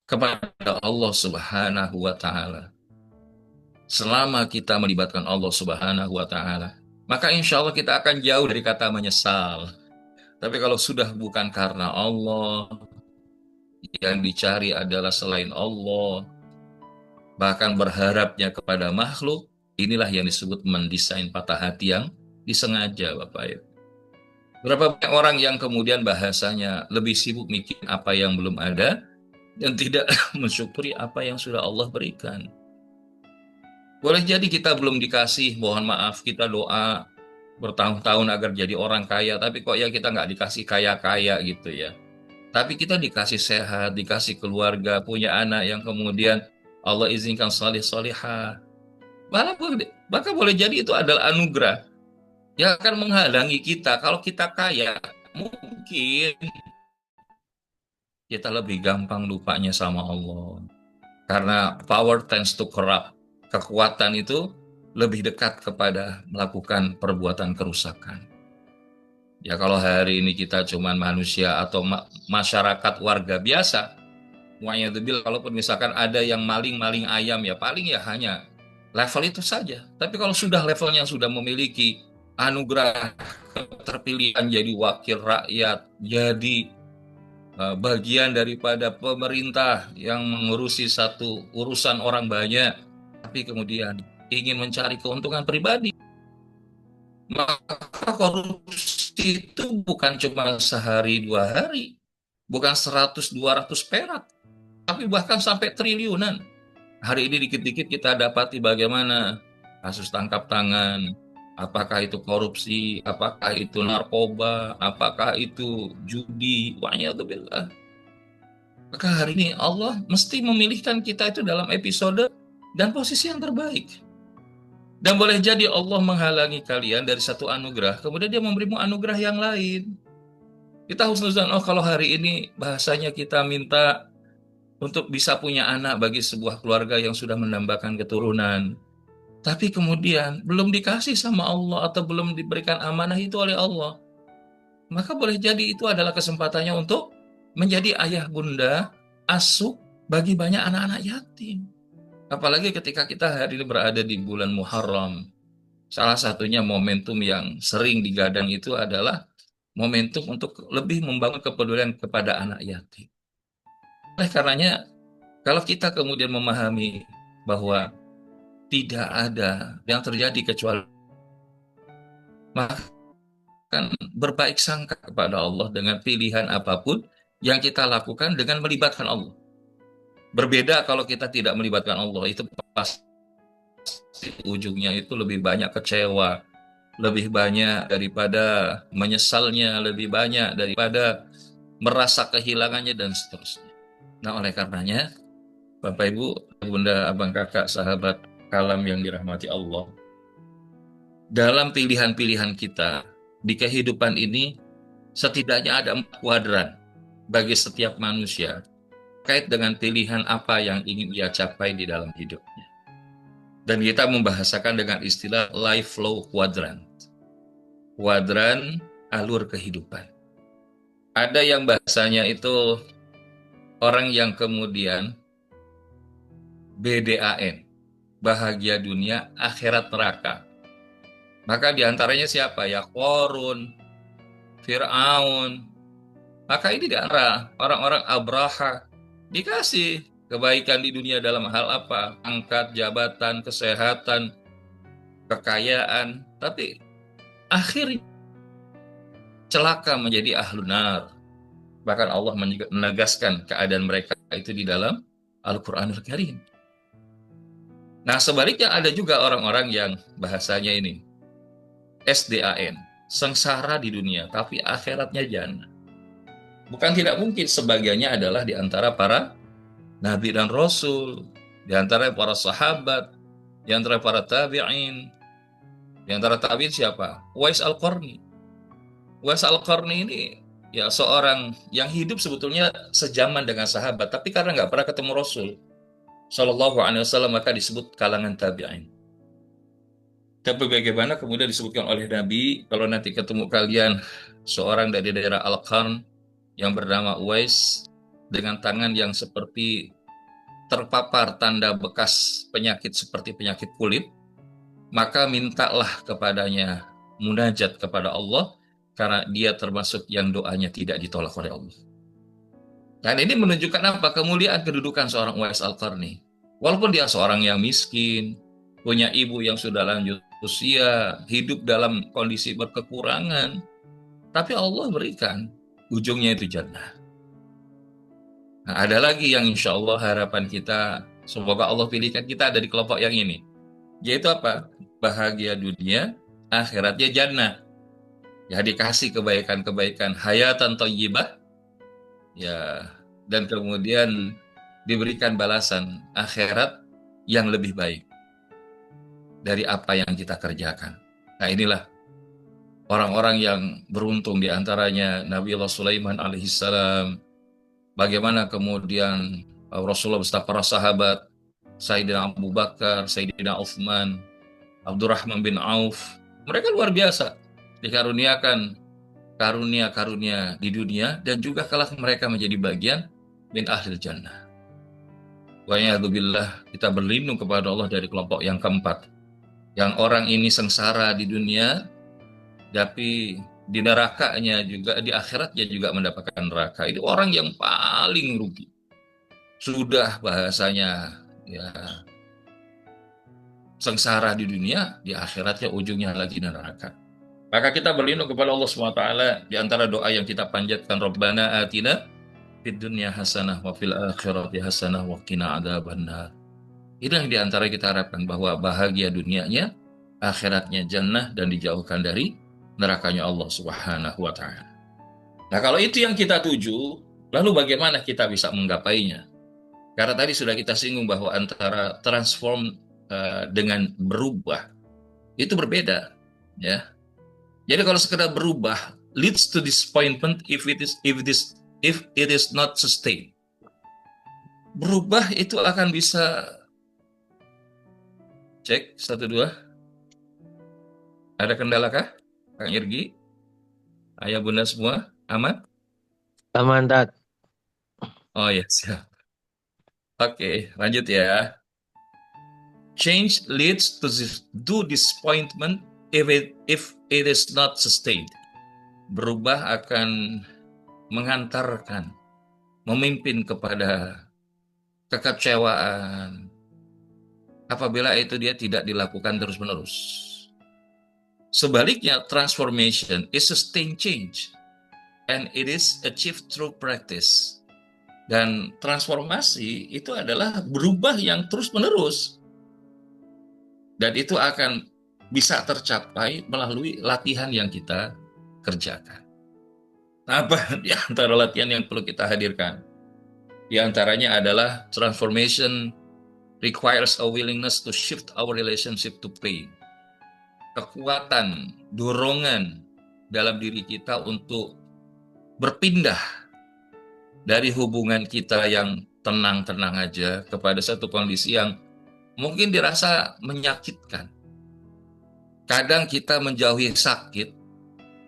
kepada Allah Subhanahu wa taala, selama kita melibatkan Allah Subhanahu wa taala, maka insya Allah kita akan jauh dari kata menyesal. Tapi kalau sudah bukan karena Allah, yang dicari adalah selain Allah, bahkan berharapnya kepada makhluk, inilah yang disebut mendesain patah hati yang disengaja, Bapak Ibu. Berapa banyak orang yang kemudian bahasanya lebih sibuk mikir apa yang belum ada dan tidak mensyukuri apa yang sudah Allah berikan. Boleh jadi kita belum dikasih, mohon maaf, kita doa bertahun-tahun agar jadi orang kaya, tapi kok ya kita nggak dikasih kaya-kaya gitu ya. Tapi kita dikasih sehat, dikasih keluarga, punya anak yang kemudian Allah izinkan salih-salihah. Bahkan boleh jadi itu adalah anugerah yang akan menghalangi kita. Kalau kita kaya, mungkin kita lebih gampang lupanya sama Allah. Karena power tends to corrupt. Kekuatan itu lebih dekat kepada melakukan perbuatan kerusakan. Ya kalau hari ini kita cuman manusia atau masyarakat warga biasa, muayyadzubillah, kalaupun misalkan ada yang maling-maling ayam ya paling ya hanya level itu saja. Tapi kalau sudah levelnya sudah memiliki anugerah keterpilihan jadi wakil rakyat, jadi bagian daripada pemerintah yang mengurusi satu urusan orang banyak, tapi kemudian ingin mencari keuntungan pribadi, maka korupsi itu bukan cuma sehari dua hari, bukan 100-200 perak, tapi bahkan sampai triliunan. Hari ini dikit-dikit kita dapati bagaimana kasus tangkap tangan, apakah itu korupsi, apakah itu narkoba, apakah itu judi, wa'iyadzubillah. Maka hari ini Allah mesti memilihkan kita itu dalam episode dan posisi yang terbaik. Dan boleh jadi Allah menghalangi kalian dari satu anugerah, kemudian dia memberimu anugerah yang lain. Kita husnuzan, oh kalau hari ini bahasanya kita minta untuk bisa punya anak bagi sebuah keluarga yang sudah menambahkan keturunan. Tapi kemudian belum dikasih sama Allah atau belum diberikan amanah itu oleh Allah. Maka boleh jadi itu adalah kesempatannya untuk menjadi ayah bunda asuh bagi banyak anak-anak yatim. Apalagi ketika kita hari ini berada di bulan Muharram. Salah satunya momentum yang sering digadang itu adalah momentum untuk lebih membangun kepedulian kepada anak yatim. Oleh karenanya, kalau kita kemudian memahami bahwa tidak ada yang terjadi kecuali, maka berbaik sangka kepada Allah dengan pilihan apapun yang kita lakukan dengan melibatkan Allah. Berbeda kalau kita tidak melibatkan Allah, itu pasti ujungnya itu lebih banyak kecewa, lebih banyak daripada menyesalnya, lebih banyak daripada merasa kehilangannya dan seterusnya. Nah, oleh karenanya, Bapak Ibu, Bunda, Abang Kakak, sahabat kalam yang dirahmati Allah, dalam pilihan-pilihan kita di kehidupan ini, setidaknya ada 4 kuadran bagi setiap manusia terkait dengan pilihan apa yang ingin ia capai di dalam hidupnya. Dan kita membahasakan dengan istilah life flow quadrant. Kuadran alur kehidupan. Ada yang bahasanya itu orang yang kemudian BDAN, bahagia dunia, akhirat neraka. Maka diantaranya siapa ya? Qorun, Fir'aun. Maka ini diantara orang-orang Abraha dikasih kebaikan di dunia dalam hal apa? Angkat, jabatan, kesehatan, kekayaan. Tapi akhirnya celaka menjadi ahlun nar. Bahkan Allah menegaskan keadaan mereka itu di dalam Al-Quranul Karim. Nah, sebaliknya ada juga orang-orang yang bahasanya ini SDAN, sengsara di dunia, tapi akhiratnya jannah. Bukan tidak mungkin sebagiannya adalah di antara para nabi dan rasul, di antara para sahabat, di antara para tabi'in. Di antara tabi'in siapa? Uwais Al-Qarni. Uwais Al-Qarni ini ya seorang yang hidup sebetulnya sejaman dengan sahabat, tapi karena nggak pernah ketemu Rasul Shallallahu Alaihi Wasallam maka disebut kalangan tabi'in. Tapi bagaimana kemudian disebutkan oleh Nabi, kalau nanti ketemu kalian seorang dari daerah Al-Qarn yang bernama Uwais dengan tangan yang seperti terpapar tanda bekas penyakit seperti penyakit kulit, maka mintalah kepadanya munajat kepada Allah karena dia termasuk yang doanya tidak ditolak oleh Allah. Dan ini menunjukkan apa? Kemuliaan kedudukan seorang Uwais Al-Qarni. Walaupun dia seorang yang miskin, punya ibu yang sudah lanjut usia, hidup dalam kondisi berkekurangan, tapi Allah berikan ujungnya itu jannah. Nah, ada lagi yang insya Allah harapan kita, semoga Allah pilihkan kita ada di kelompok yang ini. Yaitu apa? Bahagia dunia, akhiratnya jannah. Ya dikasih kebaikan-kebaikan, hayatan thayyibah, ya, dan kemudian diberikan balasan akhirat yang lebih baik dari apa yang kita kerjakan. Nah, inilah orang-orang yang beruntung, di antaranya Nabi Allah Sulaiman alaihissalam. Bagaimana kemudian Rasulullah beserta para sahabat, Sayyidina Abu Bakar, Sayyidina Uthman, Abdurrahman bin Auf, mereka luar biasa dikaruniakan karunia-karunia di dunia, dan juga kelak mereka menjadi bagian min ahlil jannah. Wa ya'udzubillah, kita berlindung kepada Allah dari kelompok yang keempat, yang orang ini sengsara di dunia, tapi di nerakanya juga, di akhiratnya juga mendapatkan neraka. Itu orang yang paling rugi. Sudah bahasanya ya sengsara di dunia, di akhiratnya ujungnya lagi neraka. Maka kita berlindung kepada Allah SWT di antara doa yang kita panjatkan, Rabbana atina fid dunya hasanah wa fil akhirati hasanah wa qina adzabannar. Itu yang di antara kita harapkan, bahwa bahagia dunianya, akhiratnya jannah, dan dijauhkan dari nerakanya Allah Subhanahu wa taala. Nah, kalau itu yang kita tuju, lalu bagaimana kita bisa menggapainya? Karena tadi sudah kita singgung bahwa antara transform dengan berubah itu berbeda, ya. Jadi kalau sekedar berubah leads to disappointment if it is not sustained. Berubah itu akan bisa, cek satu dua. Ada kendala kah, Kang Irgi? Ayah bunda semua aman? Aman, Tat. Oh ya, siap. Oke, lanjut ya. Change leads to disappointment if it is not sustained. Berubah akan mengantarkan, memimpin kepada kekecewaan apabila itu dia tidak dilakukan terus-menerus. Sebaliknya, transformation is sustained change and it is achieved through practice. Dan transformasi itu adalah berubah yang terus-menerus. Dan itu akan bisa tercapai melalui latihan yang kita kerjakan. Apa di antara latihan yang perlu kita hadirkan? Di antaranya adalah transformation requires a willingness to shift our relationship to pain. Kekuatan, dorongan dalam diri kita untuk berpindah dari hubungan kita yang tenang-tenang aja kepada satu kondisi yang mungkin dirasa menyakitkan. Kadang kita menjauhi sakit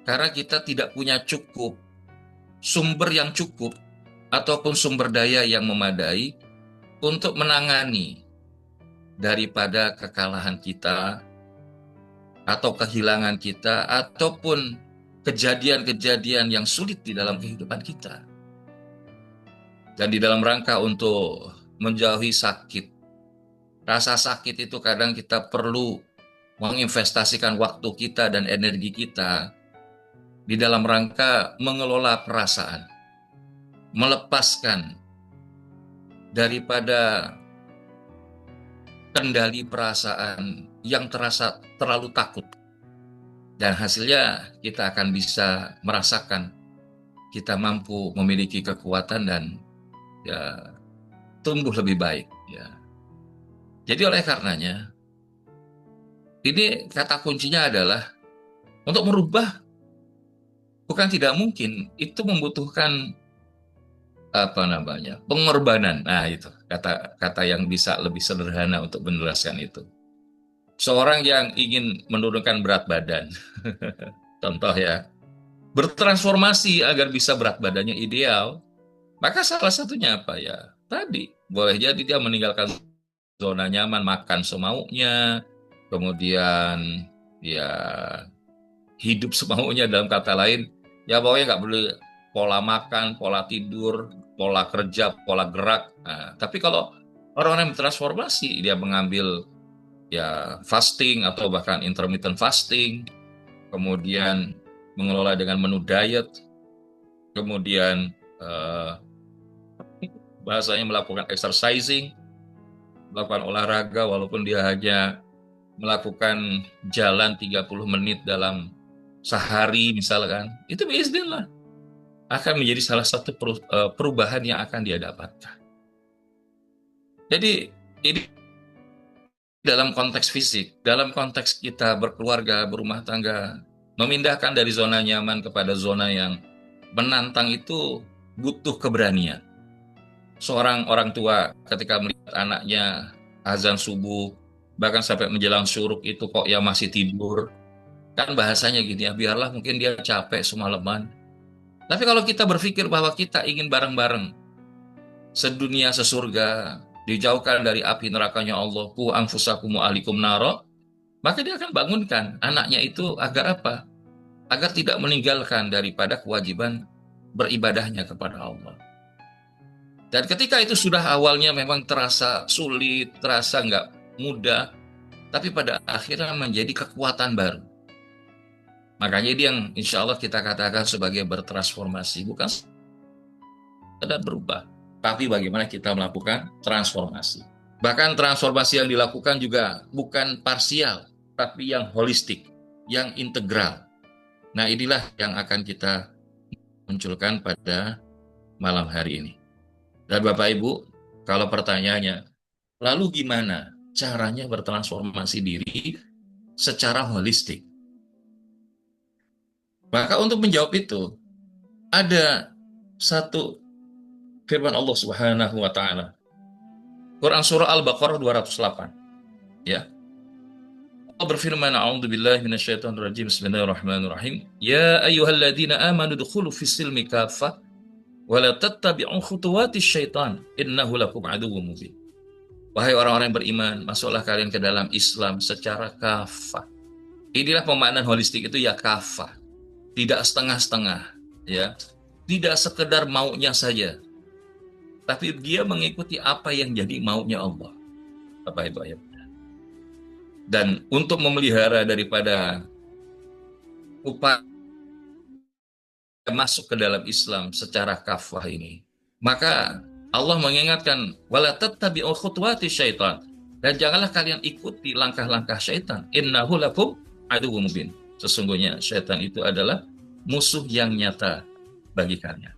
karena kita tidak punya cukup sumber yang cukup ataupun sumber daya yang memadai untuk menangani daripada kekalahan kita atau kehilangan kita ataupun kejadian-kejadian yang sulit di dalam kehidupan kita. Dan di dalam rangka untuk menjauhi sakit, rasa sakit itu kadang kita perlu menginvestasikan waktu kita dan energi kita di dalam rangka mengelola perasaan, melepaskan daripada kendali perasaan yang terasa terlalu takut. Dan hasilnya kita akan bisa merasakan kita mampu memiliki kekuatan dan ya tumbuh lebih baik, ya. Jadi oleh karenanya ini kata kuncinya adalah untuk merubah bukan tidak mungkin, itu membutuhkan pengorbanan. Nah, itu kata yang bisa lebih sederhana untuk menjelaskan itu. Seorang yang ingin menurunkan berat badan, contoh ya, bertransformasi agar bisa berat badannya ideal, maka salah satunya apa ya? Tadi, boleh jadi dia meninggalkan zona nyaman, makan semaunya, kemudian ya hidup semaunya, dalam kata lain, ya pokoknya nggak boleh pola makan, pola tidur, pola kerja, pola gerak. Nah, tapi kalau orang-orang yang bertransformasi, dia mengambil ya fasting atau bahkan intermittent fasting, kemudian mengelola dengan menu diet, kemudian bahasanya melakukan exercising, melakukan olahraga walaupun dia hanya melakukan jalan 30 menit dalam sehari misalkan, itu biiznillah akan menjadi salah satu perubahan yang akan dia dapatkan. Jadi ini dalam konteks fisik, dalam konteks kita berkeluarga, berumah tangga, memindahkan dari zona nyaman kepada zona yang menantang itu butuh keberanian. Seorang orang tua ketika melihat anaknya azan subuh, bahkan sampai menjelang syuruk itu kok ya masih tidur, Kan bahasanya gini ya, biarlah mungkin dia capek semalaman. Tapi kalau kita berpikir bahwa kita ingin bareng-bareng sedunia sesurga, dijauhkan dari api nerakanya Allah, ku anfusakum wa ahlikum naro, maka dia akan bangunkan anaknya itu agar apa? Agar tidak meninggalkan daripada kewajiban beribadahnya kepada Allah. Dan ketika itu sudah awalnya memang terasa sulit, terasa nggak mudah, tapi pada akhirnya menjadi kekuatan baru. Makanya ini yang insya Allah kita katakan sebagai bertransformasi, bukan sekedar berubah, tapi bagaimana kita melakukan transformasi. Bahkan transformasi yang dilakukan juga bukan parsial, tapi yang holistik, yang integral. Nah, inilah yang akan kita munculkan pada malam hari ini. Dan Bapak Ibu, kalau pertanyaannya, lalu gimana caranya bertransformasi diri secara holistik? Maka untuk menjawab itu, ada satu firman Allah Subhanahu wa taala. Quran surah Al-Baqarah 208. Ya. Allah berfirman, "A'udzubillahi minasyaitonirrajim. Bismillahirrahmanirrahim. Ya ayyuhalladzina amanu dukhulu fis-silmi kaffah wa la tattabi'u khutuwatis syaitan. Innahu lakum aduwwum mubin." Wahai orang-orang yang beriman, masuklah kalian ke dalam Islam secara kafah. Inilah pemaknaan holistik itu ya kafah. Tidak setengah-setengah, ya. Tidak sekedar maunya saja, tapi dia mengikuti apa yang jadi maunya Allah. Bapak Ibu ayat. Dan untuk memelihara daripada upaya masuk ke dalam Islam secara kafah ini, maka Allah mengingatkan wala tattabi'u khutuwati syaitan, dan janganlah kalian ikuti langkah-langkah syaitan. Innahu lakum aduwwum mubin. Sesungguhnya syaitan itu adalah musuh yang nyata bagi kalian.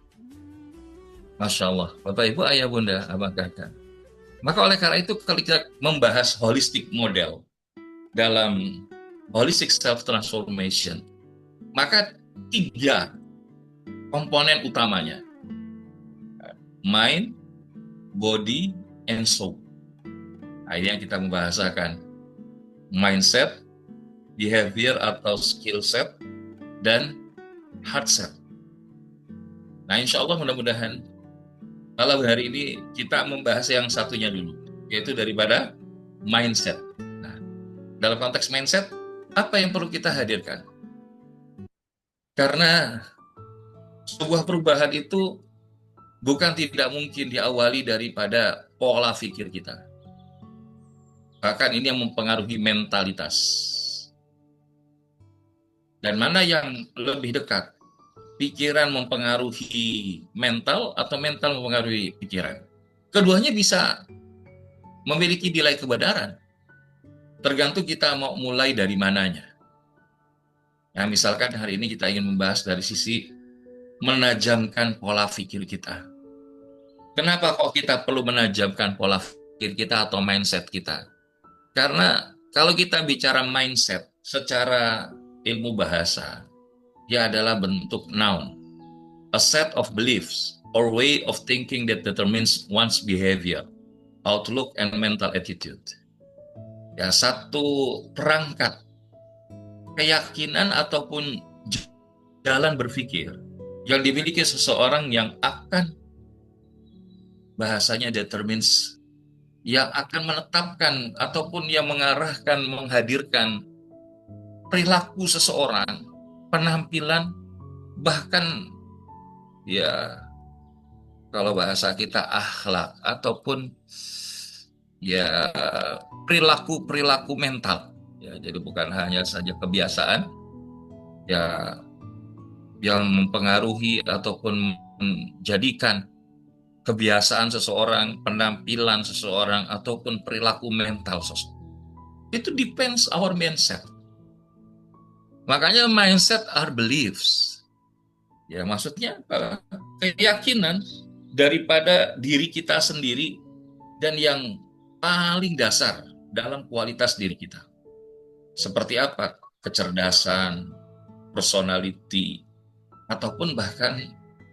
Masya Allah, Bapak Ibu, Ayah Bunda, Abang Kakak. Maka oleh karena itu, kalau kita membahas holistic model dalam holistic self-transformation, maka 3 komponen utamanya. Mind, body, and soul. Nah, ini yang kita membahasakan. Mindset, behavior atau skill set, dan heart set. Nah, insya Allah mudah-mudahan malam hari ini kita membahas yang satunya dulu, yaitu daripada mindset. Nah, dalam konteks mindset, apa yang perlu kita hadirkan? Karena sebuah perubahan itu bukan tidak mungkin diawali daripada pola pikir kita. Bahkan ini yang mempengaruhi mentalitas. Dan mana yang lebih dekat? Pikiran mempengaruhi mental atau mental mempengaruhi pikiran? Keduanya bisa memiliki nilai kebenaran. Tergantung kita mau mulai dari mananya. Nah, misalkan hari ini kita ingin membahas dari sisi menajamkan pola pikir kita. Kenapa kok kita perlu menajamkan pola pikir kita atau mindset kita? Karena kalau kita bicara mindset secara ilmu bahasa, dia adalah bentuk noun, a set of beliefs or way of thinking that determines one's behavior, outlook, and mental attitude. Ya, satu perangkat keyakinan ataupun jalan berpikir yang dimiliki seseorang yang akan bahasanya determines, yang akan menetapkan ataupun yang mengarahkan, menghadirkan perilaku seseorang, penampilan, bahkan ya kalau bahasa kita akhlak ataupun ya perilaku mental. Ya, jadi bukan hanya saja kebiasaan ya yang mempengaruhi ataupun menjadikan kebiasaan seseorang, penampilan seseorang, ataupun perilaku mental seseorang. Itu depends our mindset. Makanya mindset are beliefs. Ya, maksudnya keyakinan daripada diri kita sendiri dan yang paling dasar dalam kualitas diri kita. Seperti apa? Kecerdasan, personality, ataupun bahkan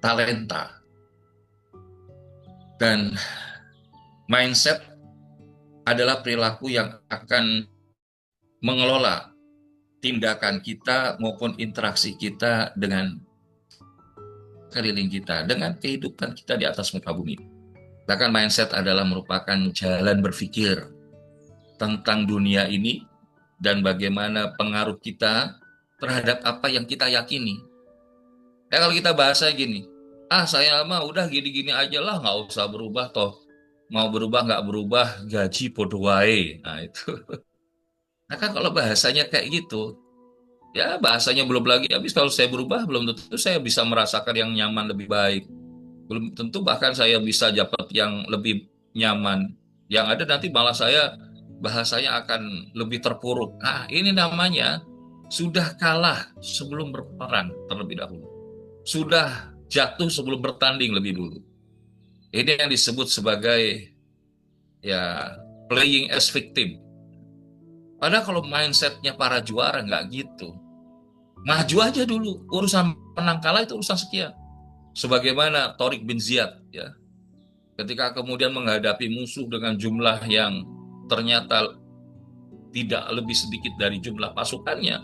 talenta. Dan mindset adalah perilaku yang akan mengelola tindakan kita maupun interaksi kita dengan keliling kita, dengan kehidupan kita di atas muka bumi. Bahkan mindset adalah merupakan jalan berpikir tentang dunia ini dan bagaimana pengaruh kita terhadap apa yang kita yakini. Ya kalau kita bahasa gini, saya mah udah gini-gini aja lah, nggak usah berubah toh. Mau berubah nggak berubah, gaji podo wae. Nah itu. Nah kan kalau bahasanya kayak gitu, ya bahasanya belum lagi habis kalau saya berubah belum tentu saya bisa merasakan yang nyaman lebih baik. Belum tentu bahkan saya bisa dapat yang lebih nyaman. Yang ada nanti malah saya bahasanya akan lebih terpuruk. Nah, ini namanya sudah kalah sebelum berperang terlebih dahulu. Sudah jatuh sebelum bertanding lebih dulu. Ini yang disebut sebagai ya playing as victim. Padahal kalau mindsetnya para juara nggak gitu. Maju aja dulu. Urusan menang kalah itu urusan sekian. Sebagaimana Tariq bin Ziyad ya. Ketika kemudian menghadapi musuh dengan jumlah yang ternyata tidak lebih sedikit dari jumlah pasukannya,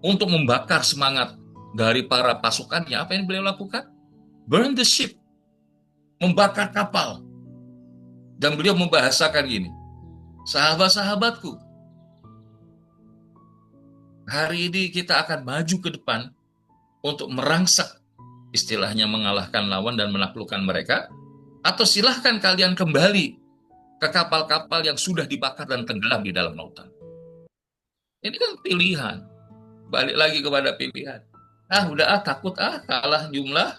untuk membakar semangat dari para pasukannya, apa yang beliau lakukan? Burn the ship, membakar kapal. Dan beliau membahasakan gini, sahabat-sahabatku, hari ini kita akan maju ke depan untuk merangsak, istilahnya mengalahkan lawan dan menaklukkan mereka, atau silahkan kalian kembali ke kapal-kapal yang sudah dibakar dan tenggelam di dalam lautan. Ini kan pilihan. Balik lagi kepada pilihan. Udah takut kalah jumlah.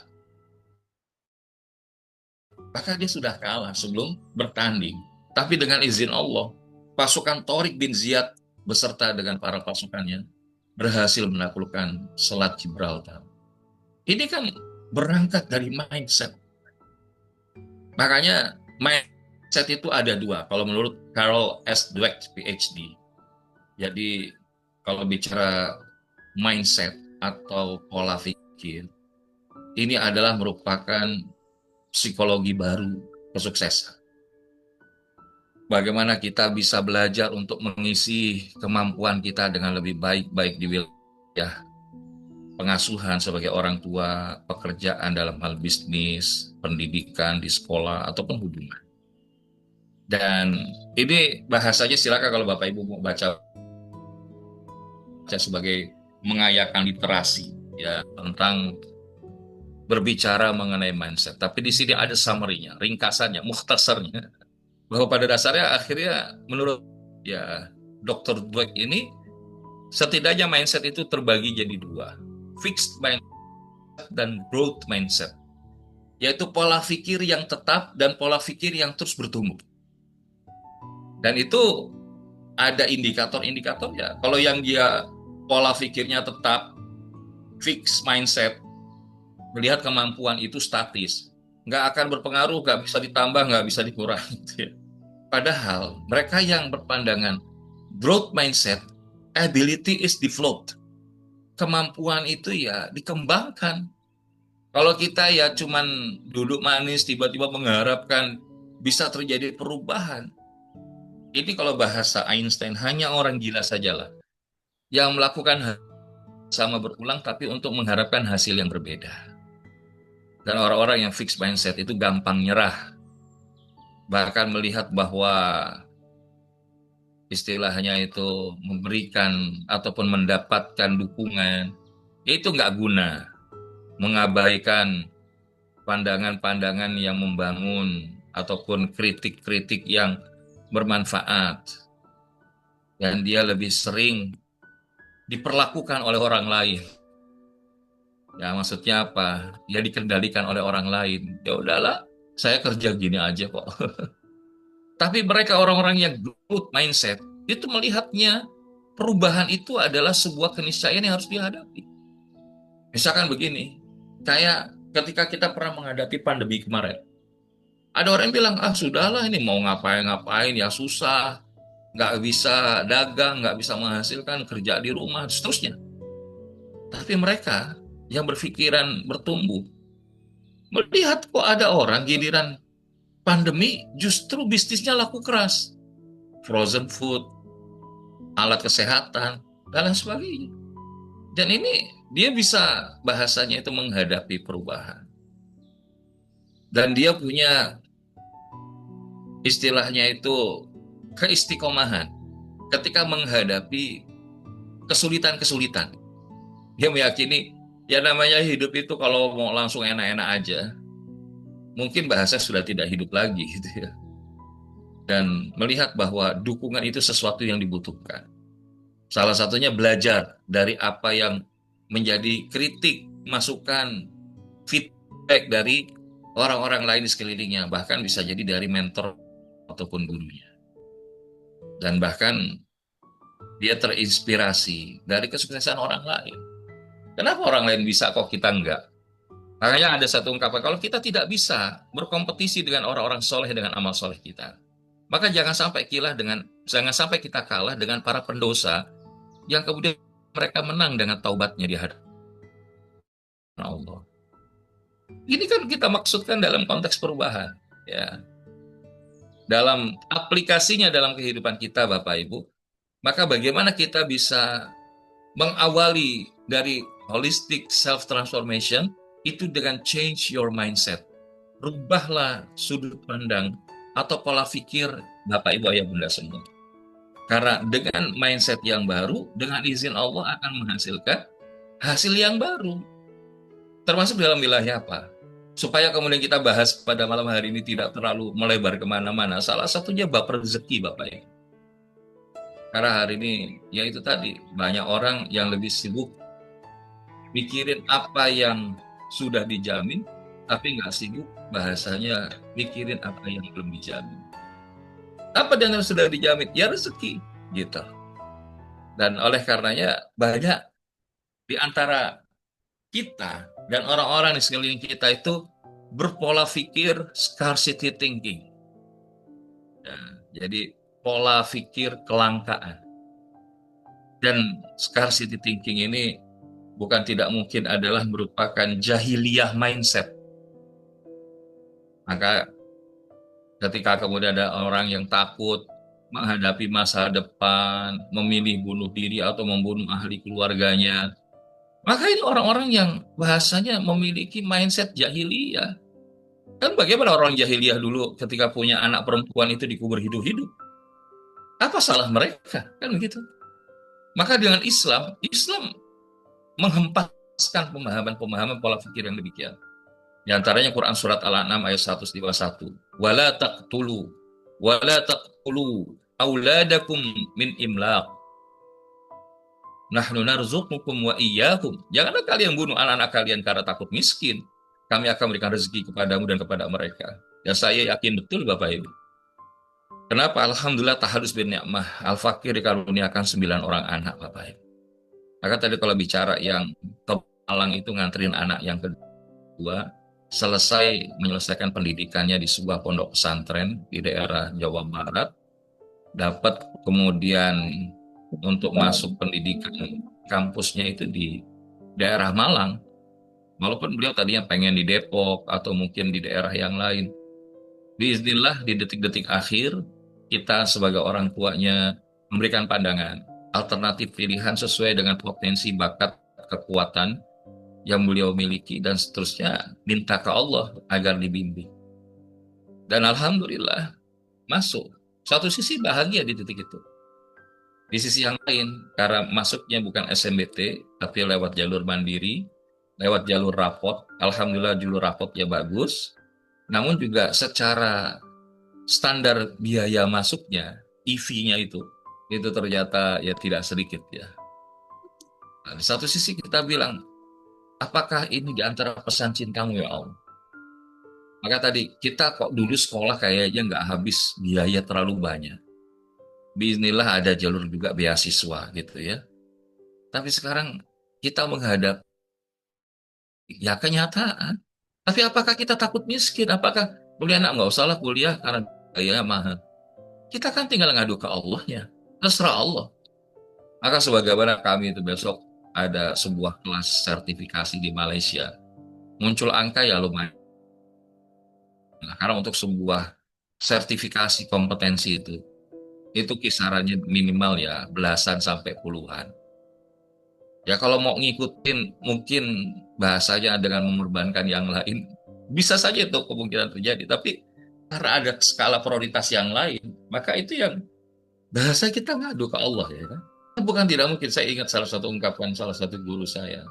Maka dia sudah kalah sebelum bertanding. Tapi dengan izin Allah, pasukan Tariq bin Ziyad beserta dengan para pasukannya berhasil menaklukkan Selat Gibraltar. Ini kan berangkat dari mindset. Makanya mindset itu ada dua. Kalau menurut Carol S. Dweck, PhD. Jadi kalau bicara mindset atau pola pikir, ini adalah merupakan psikologi baru kesuksesan. Bagaimana kita bisa belajar untuk mengisi kemampuan kita dengan lebih baik di wilayah pengasuhan sebagai orang tua, pekerjaan dalam hal bisnis, pendidikan di sekolah, ataupun hubungan. Dan ini bahasanya silakan kalau Bapak Ibu mau baca sebagai mengayakan literasi ya tentang berbicara mengenai mindset. Tapi di sini ada summary-nya, ringkasannya, mukhtasarnya. Bahwa pada dasarnya akhirnya menurut ya Dr. Dweck ini setidaknya mindset itu terbagi jadi dua. Fixed mindset dan growth mindset. Yaitu pola pikir yang tetap dan pola pikir yang terus bertumbuh. Dan itu ada indikator-indikator ya. Kalau yang dia pola pikirnya tetap fixed mindset, melihat kemampuan itu statis, nggak akan berpengaruh, nggak bisa ditambah, nggak bisa dikurangi. Padahal mereka yang berpandangan growth mindset, ability is developed. Kemampuan itu ya dikembangkan. Kalau kita ya cuman duduk manis tiba-tiba mengharapkan bisa terjadi perubahan. Ini kalau bahasa Einstein hanya orang gila sajalah yang melakukan sama berulang tapi untuk mengharapkan hasil yang berbeda. Dan orang-orang yang fixed mindset itu gampang nyerah. Bahkan melihat bahwa istilahnya itu memberikan ataupun mendapatkan dukungan, itu nggak guna. Mengabaikan pandangan-pandangan yang membangun ataupun kritik-kritik yang bermanfaat. Dan dia lebih sering diperlakukan oleh orang lain. Ya maksudnya apa? Dia dikendalikan oleh orang lain. Ya udahlah, saya kerja gini aja kok. Tapi mereka orang-orang yang growth mindset itu melihatnya perubahan itu adalah sebuah keniscayaan yang harus dihadapi. Misalkan begini, kayak ketika kita pernah menghadapi pandemi kemarin, ada orang yang bilang, sudahlah ini mau ngapain-ngapain ya susah, nggak bisa dagang, nggak bisa menghasilkan, kerja di rumah, seterusnya. Tapi mereka yang berpikiran bertumbuh, melihat kok ada orang giliran pandemi justru bisnisnya laku keras. Frozen food, alat kesehatan, dan lain sebagainya. Dan ini dia bisa bahasanya itu menghadapi perubahan. Dan dia punya istilahnya itu keistiqomahan ketika menghadapi kesulitan-kesulitan. Dia meyakini ya namanya hidup itu kalau mau langsung enak-enak aja, mungkin bahasa sudah tidak hidup lagi gitu ya. Dan melihat bahwa dukungan itu sesuatu yang dibutuhkan. Salah satunya belajar dari apa yang menjadi kritik, masukan, feedback dari orang-orang lain di sekelilingnya, bahkan bisa jadi dari mentor ataupun gurunya. Dan bahkan dia terinspirasi dari kesuksesan orang lain. Kenapa orang lain bisa kok kita enggak? Makanya ada satu ungkapan, kalau kita tidak bisa berkompetisi dengan orang-orang soleh dengan amal soleh kita, maka jangan sampai kita kalah dengan para pendosa yang kemudian mereka menang dengan taubatnya di hadapan Allah. Ini kan kita maksudkan dalam konteks perubahan, ya. Dalam aplikasinya dalam kehidupan kita, Bapak Ibu, maka bagaimana kita bisa mengawali dari holistic self transformation itu dengan change your mindset. Rubahlah sudut pandang atau pola pikir Bapak Ibu Ayah Bunda semua. Karena dengan mindset yang baru, dengan izin Allah akan menghasilkan hasil yang baru. Termasuk dalam wilayah apa? Supaya kemudian kita bahas pada malam hari ini tidak terlalu melebar kemana-mana. Salah satunya bab rezeki Bapak Ibu. Karena hari ini, ya itu tadi, banyak orang yang lebih sibuk mikirin apa yang sudah dijamin, tapi nggak sibuk bahasanya mikirin apa yang belum dijamin. Apa yang sudah dijamin? Ya rezeki, gitu. Dan oleh karenanya banyak di antara kita dan orang-orang di sekeliling kita itu berpola pikir scarcity thinking. Ya, jadi pola pikir kelangkaan. Dan scarcity thinking ini bukan tidak mungkin adalah merupakan jahiliyah mindset. Maka ketika kemudian ada orang yang takut menghadapi masa depan, memilih bunuh diri atau membunuh ahli keluarganya, maka ini orang-orang yang bahasanya memiliki mindset jahiliyah. Kan bagaimana orang jahiliyah dulu ketika punya anak perempuan itu dikubur hidup-hidup? Apa salah mereka? Kan begitu. Maka dengan Islam menghempaskan pemahaman-pemahaman pola pikir yang demikian. Di antaranya Quran surat Al-An'am ayat 151. Wala taqtulu auladakum min imlaq. Nahnu narzuqukum wa iyyakum. Janganlah kalian bunuh anak-anak kalian karena takut miskin. Kami akan memberikan rezeki kepadamu dan kepada mereka. Dan saya yakin betul Bapak Ibu. Kenapa? Alhamdulillah tahalus bin ni'mah. Al-Fakir dikaruniakan 9 orang anak Bapak Ibu. Maka tadi kalau bicara yang ke Malang itu nganterin anak yang kedua, selesai menyelesaikan pendidikannya di sebuah pondok pesantren di daerah Jawa Barat, dapat kemudian untuk masuk pendidikan kampusnya itu di daerah Malang, walaupun beliau tadinya pengen di Depok atau mungkin di daerah yang lain. Biiznillah di detik-detik akhir, kita sebagai orang tuanya memberikan pandangan, alternatif pilihan sesuai dengan potensi, bakat, kekuatan yang beliau miliki, dan seterusnya minta ke Allah agar dibimbing. Dan Alhamdulillah masuk. Satu sisi bahagia di titik itu. Di sisi yang lain, karena masuknya bukan SMBT, tapi lewat jalur mandiri, lewat jalur rapot, Alhamdulillah jalur rapotnya bagus, namun juga secara standar biaya masuknya, EV-nya itu ternyata ya tidak sedikit ya. Nah, di satu sisi kita bilang, apakah ini di antara pesan cintamu ya Allah? Maka tadi, kita kok dulu sekolah kayaknya nggak habis biaya terlalu banyak. Bismillah ada jalur juga beasiswa gitu ya. Tapi sekarang kita menghadap ya kenyataan. Tapi apakah kita takut miskin? Apakah kuliah anak nggak usah lah kuliah karena biaya mahal? Kita kan tinggal ngadu ke Allahnya. Terserah Allah. Maka sebagaimana kami itu besok ada sebuah kelas sertifikasi di Malaysia. Muncul angka ya lumayan. Nah, karena untuk sebuah sertifikasi kompetensi itu kisarannya minimal ya belasan sampai puluhan. Ya kalau mau ngikutin mungkin bahasanya dengan mengorbankan yang lain, bisa saja itu kemungkinan terjadi. Tapi karena ada skala prioritas yang lain, maka itu yang bahasa kita ngadu ke Allah ya kan. Bukan tidak mungkin. Saya ingat salah satu ungkapan salah satu guru saya,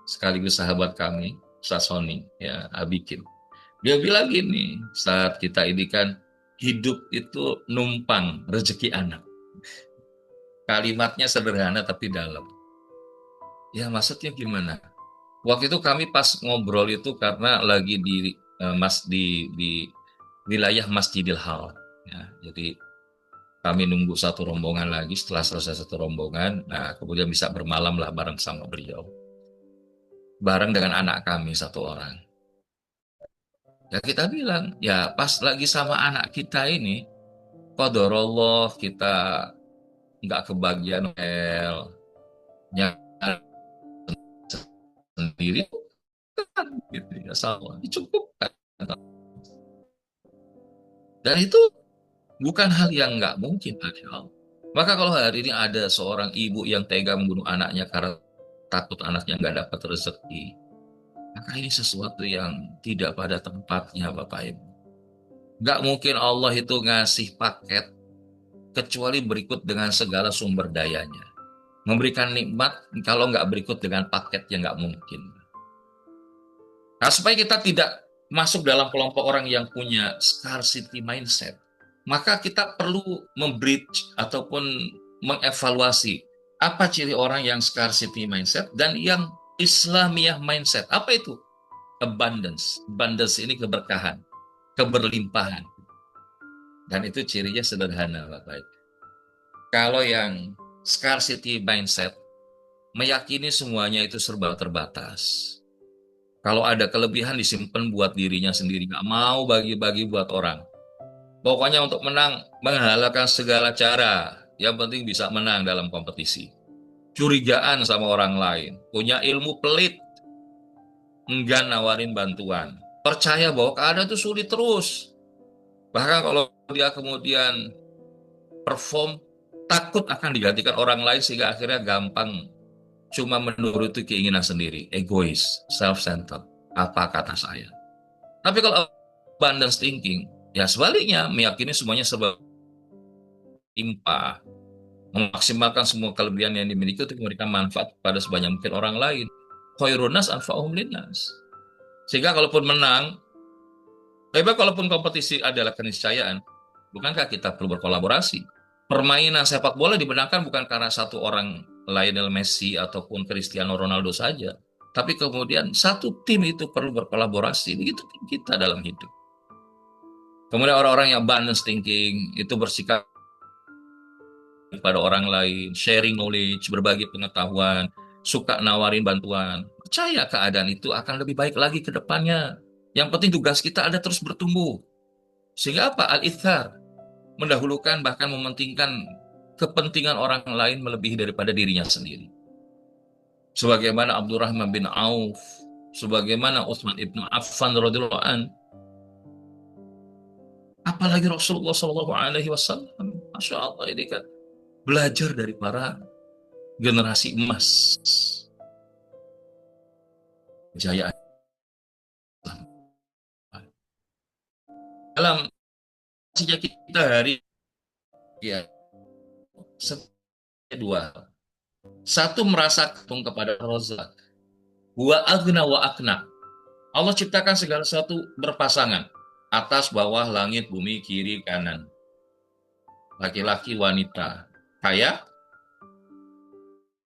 sekaligus sahabat kami, Ustaz Sony, ya Abikin. Dia bilang gini, saat kita ini kan hidup itu numpang rezeki anak. Kalimatnya sederhana tapi dalam. Ya maksudnya gimana? Waktu itu kami pas ngobrol itu karena lagi di wilayah Masjidil Haram. Ya, jadi kami nunggu satu rombongan lagi. Setelah selesai satu rombongan, nah kemudian bisa bermalam lah bareng sama beliau, bareng dengan anak kami satu orang. Ya kita bilang, ya pas lagi sama anak kita ini, qadarullah kita nggak kebagian L-nya sendiri kan gitu ya sama dicukupkan. Dan itu bukan hal yang nggak mungkin bagi Allah. Maka kalau hari ini ada seorang ibu yang tega membunuh anaknya karena takut anaknya nggak dapat rezeki, maka ini sesuatu yang tidak pada tempatnya, Bapak Ibu. Nggak mungkin Allah itu ngasih paket kecuali berikut dengan segala sumber dayanya. Memberikan nikmat kalau nggak berikut dengan paket yang nggak mungkin. Nah, supaya kita tidak masuk dalam kelompok orang yang punya scarcity mindset, maka kita perlu membridge ataupun mengevaluasi apa ciri orang yang scarcity mindset dan yang Islamiyah mindset. Apa itu? Abundance. Abundance ini keberkahan, keberlimpahan. Dan itu cirinya sederhana, Bapak. Kalau yang scarcity mindset, meyakini semuanya itu serba terbatas. Kalau ada kelebihan disimpan buat dirinya sendiri, nggak mau bagi-bagi buat orang. Pokoknya untuk menang, menghalalkan segala cara. Yang penting bisa menang dalam kompetisi. Curigaan sama orang lain, punya ilmu pelit, enggan nawarin bantuan. Percaya bahwa keadaan itu sulit terus. Bahkan kalau dia kemudian perform, takut akan digantikan orang lain sehingga akhirnya gampang cuma menuruti keinginan sendiri, egois, self-centered. Apa kata saya? Tapi kalau abundance thinking, ya sebaliknya, meyakini semuanya serba limpah, memaksimalkan semua kelebihan yang dimiliki untuk memberikan manfaat pada sebanyak mungkin orang lain. Khairunas anfa'uhum linnas. Sehingga kalaupun menang, hebat kalaupun kompetisi adalah keniscayaan, bukankah kita perlu berkolaborasi? Permainan sepak bola dibenarkan bukan karena satu orang Lionel Messi ataupun Cristiano Ronaldo saja, tapi kemudian satu tim itu perlu berkolaborasi. Begitu kita dalam hidup. Kemudian orang-orang yang abundance thinking itu bersikap pada orang lain, sharing knowledge, berbagi pengetahuan, suka nawarin bantuan. Percaya keadaan itu akan lebih baik lagi ke depannya. Yang penting tugas kita ada terus bertumbuh. Sehingga apa? Al-ithar. Mendahulukan bahkan mementingkan kepentingan orang lain melebihi daripada dirinya sendiri. Sebagaimana Abdurrahman bin Auf, sebagaimana Utsman ibnu Affan radhiyallahu an, apalagi Rasulullah Shallallahu Alaihi Wasallam, masya Allah ini kan belajar dari para generasi emas kejayaan dalam sejak kita hari ya dua. Satu merasa ketung kepada Rozak. Wa agna wa akna. Allah ciptakan segala sesuatu berpasangan. Atas, bawah, langit, bumi, kiri, kanan. Laki-laki, wanita. Kaya,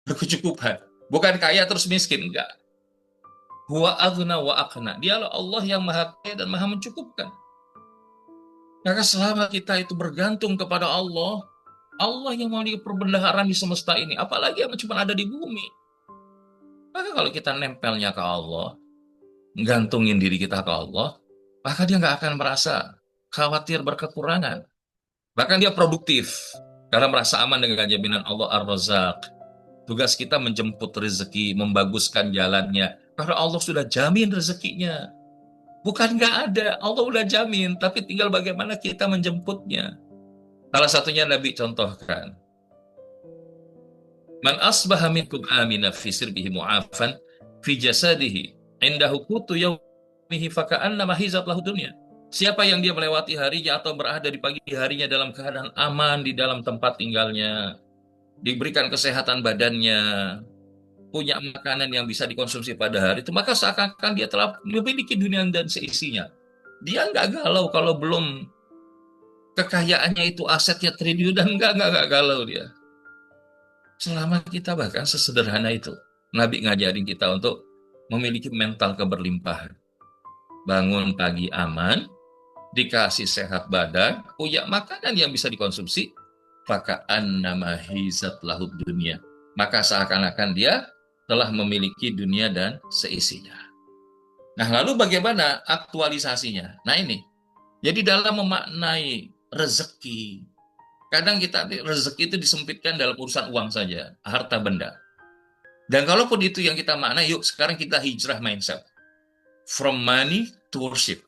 berkecukupan. Bukan kaya terus miskin, enggak. Wa agna wa akna. Dialah Allah yang maha kaya dan maha mencukupkan. Maka selama kita itu bergantung kepada Allah, Allah yang memiliki perbendaharaan di semesta ini, apalagi yang cuma ada di bumi. Maka kalau kita nempelnya ke Allah, gantungin diri kita ke Allah, maka dia nggak akan merasa khawatir berkekurangan. Bahkan dia produktif, karena merasa aman dengan jaminan Allah Ar-Razzaq. Tugas kita menjemput rezeki, membaguskan jalannya, karena Allah sudah jamin rezekinya. Bukan nggak ada, Allah udah jamin, tapi tinggal bagaimana kita menjemputnya. Salah satunya Nabi contohkan. Man asbaha minkum amina fi sirbihi mu'afan fi jasadihi indahu qutu yaumihi faka'annama hizat lahu dunya. Siapa yang dia melewati harinya atau berada di pagi harinya dalam keadaan aman di dalam tempat tinggalnya, diberikan kesehatan badannya, punya makanan yang bisa dikonsumsi pada hari itu, maka seakan-akan dia telah memiliki dunia dan seisinya. Dia nggak galau kalau belum kekayaannya itu asetnya triliun, dan nggak galau dia. Selama kita bahkan sesederhana itu, Nabi ngajarin kita untuk memiliki mental keberlimpahan. Bangun pagi aman, dikasih sehat badan, punya makanan yang bisa dikonsumsi, faka'annama hizat lahud dunia. Maka seakan-akan dia telah memiliki dunia dan seisinya. Nah, lalu bagaimana aktualisasinya? Nah ini, jadi dalam memaknai rezeki, kadang kita rezeki itu disempitkan dalam urusan uang saja, harta benda. Dan kalaupun itu yang kita maknai, yuk sekarang kita hijrah mindset. From money to worship.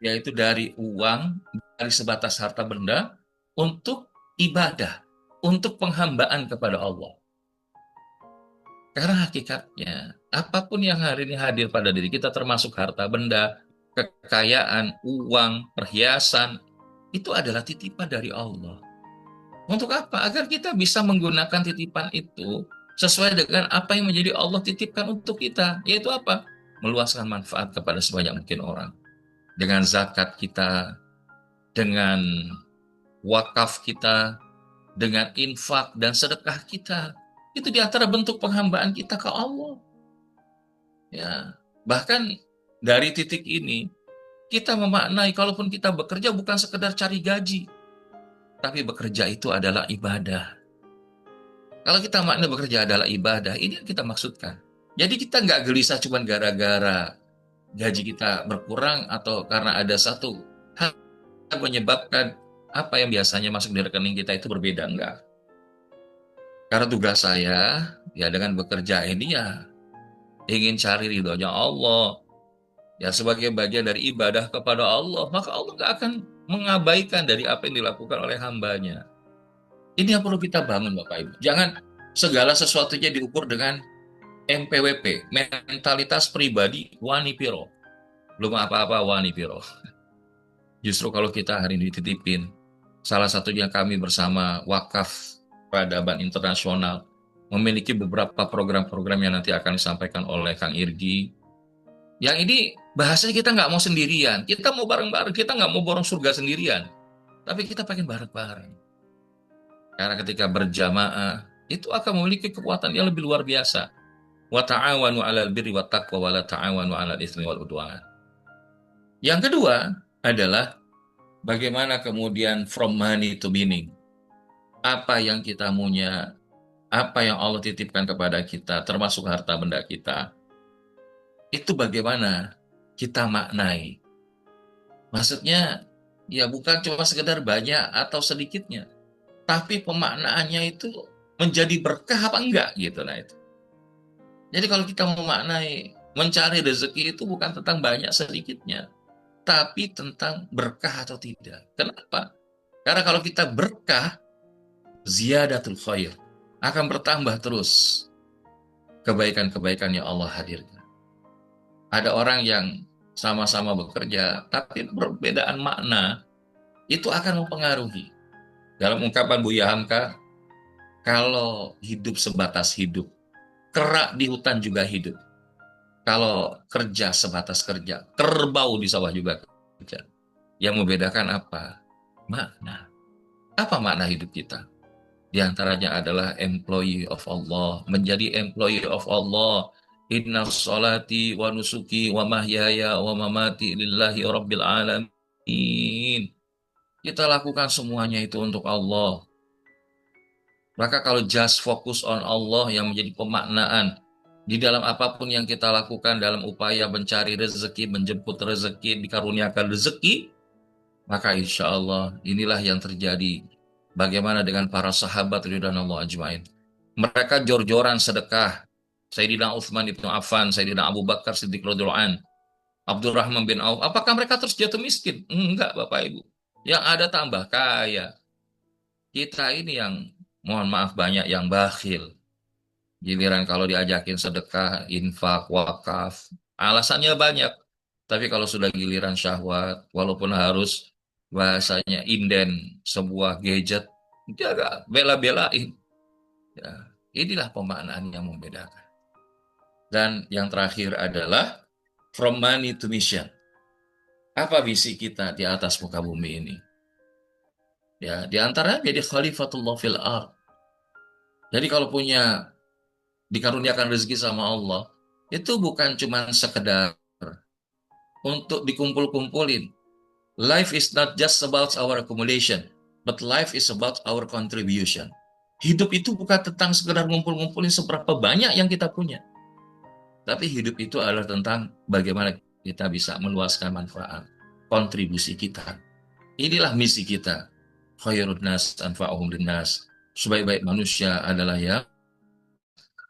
Yaitu dari uang, dari sebatas harta benda, untuk ibadah, untuk penghambaan kepada Allah. Karena hakikatnya, apapun yang hari ini hadir pada diri kita, termasuk harta benda, kekayaan, uang, perhiasan, itu adalah titipan dari Allah. Untuk apa? Agar kita bisa menggunakan titipan itu sesuai dengan apa yang menjadi Allah titipkan untuk kita. Yaitu apa? Meluaskan manfaat kepada sebanyak mungkin orang. Dengan zakat kita, dengan wakaf kita, dengan infak dan sedekah kita. Itu di antara bentuk penghambaan kita ke Allah. Ya, bahkan dari titik ini, kita memaknai kalaupun kita bekerja bukan sekedar cari gaji, tapi bekerja itu adalah ibadah. Kalau kita makna bekerja adalah ibadah, ini yang kita maksudkan. Jadi kita nggak gelisah cuma gara-gara gaji kita berkurang atau karena ada satu hal yang menyebabkan apa yang biasanya masuk di rekening kita itu berbeda. Enggak. Karena tugas saya, ya dengan bekerja ini ya ingin cari ridhonya Allah. Ya sebagai bagian dari ibadah kepada Allah, maka Allah nggak akan mengabaikan dari apa yang dilakukan oleh hambanya. Ini yang perlu kita bangun Bapak Ibu. Jangan segala sesuatunya diukur dengan MPWP, mentalitas pribadi wani piro. Belum apa-apa wani piro. Justru kalau kita hari ini dititipin, salah satunya kami bersama Wakaf Peradaban Internasional memiliki beberapa program-program yang nanti akan disampaikan oleh Kang Irgi. Yang ini bahasanya kita nggak mau sendirian, kita mau bareng-bareng, kita nggak mau borong surga sendirian, tapi kita pengen bareng-bareng. Karena ketika berjamaah, itu akan memiliki kekuatan yang lebih luar biasa. Wa ta'awanu 'alal birri wat taqwa wa la ta'awanu 'alal itsmi wal 'udwan. Yang kedua adalah bagaimana kemudian from money to meaning. Apa yang kita punya, apa yang Allah titipkan kepada kita, termasuk harta benda kita, itu bagaimana kita maknai. Maksudnya, ya bukan cuma sekedar banyak atau sedikitnya, tapi pemaknaannya itu menjadi berkah apa enggak gitu. Nah itu. Jadi kalau kita memaknai mencari rezeki itu bukan tentang banyak sedikitnya, tapi tentang berkah atau tidak. Kenapa? Karena kalau kita berkah, ziyadatul khair, akan bertambah terus kebaikan-kebaikan yang Allah hadirkan. Ada orang yang sama-sama bekerja, tapi perbedaan makna itu akan mempengaruhi. Dalam ungkapan Buya Hamka, kalau hidup sebatas hidup, kerak di hutan juga hidup. Kalau kerja sebatas kerja, kerbau di sawah juga kerja. Yang membedakan apa? Makna. Apa makna hidup kita? Di antaranya adalah employee of Allah, menjadi employee of Allah. Inna sholati wa nusuki wa mahyaya wa mamati lillahi rabbil alamin. Kita lakukan semuanya itu untuk Allah. Maka kalau just focus on Allah yang menjadi pemaknaan di dalam apapun yang kita lakukan dalam upaya mencari rezeki, menjemput rezeki, dikaruniakan rezeki, maka insya Allah inilah yang terjadi. Bagaimana dengan para sahabat ridwanullah ajmain? Mereka jor-joran sedekah. Sayyidina Utsman bin Affan, Sayyidina Abu Bakar Siddiq radhiyallahu an, Abdurrahman bin Auf. Apakah mereka terus jatuh miskin? Enggak, Bapak Ibu. Yang ada tambah kaya. Kita ini yang mohon maaf banyak yang bakhil. Giliran kalau diajakin sedekah, infak, wakaf, alasannya banyak. Tapi kalau sudah giliran syahwat, walaupun harus bahasanya inden sebuah gadget, dia agak bela-belain. Ya, inilah pemaknaan yang membedakan. Dan yang terakhir adalah from money to mission. Apa visi kita di atas muka bumi ini? Ya, di antaranya jadi khalifatullah fil ard. Jadi kalau punya dikaruniakan rezeki sama Allah, itu bukan cuma sekedar untuk dikumpul-kumpulin. Life is not just about our accumulation, but life is about our contribution. Hidup itu bukan tentang sekedar ngumpul-ngumpulin seberapa banyak yang kita punya. Tapi hidup itu adalah tentang bagaimana kita bisa meluaskan manfaat, kontribusi kita. Inilah misi kita. Khairun nas anfa'uhum linnas. Sebaik-baik manusia adalah yang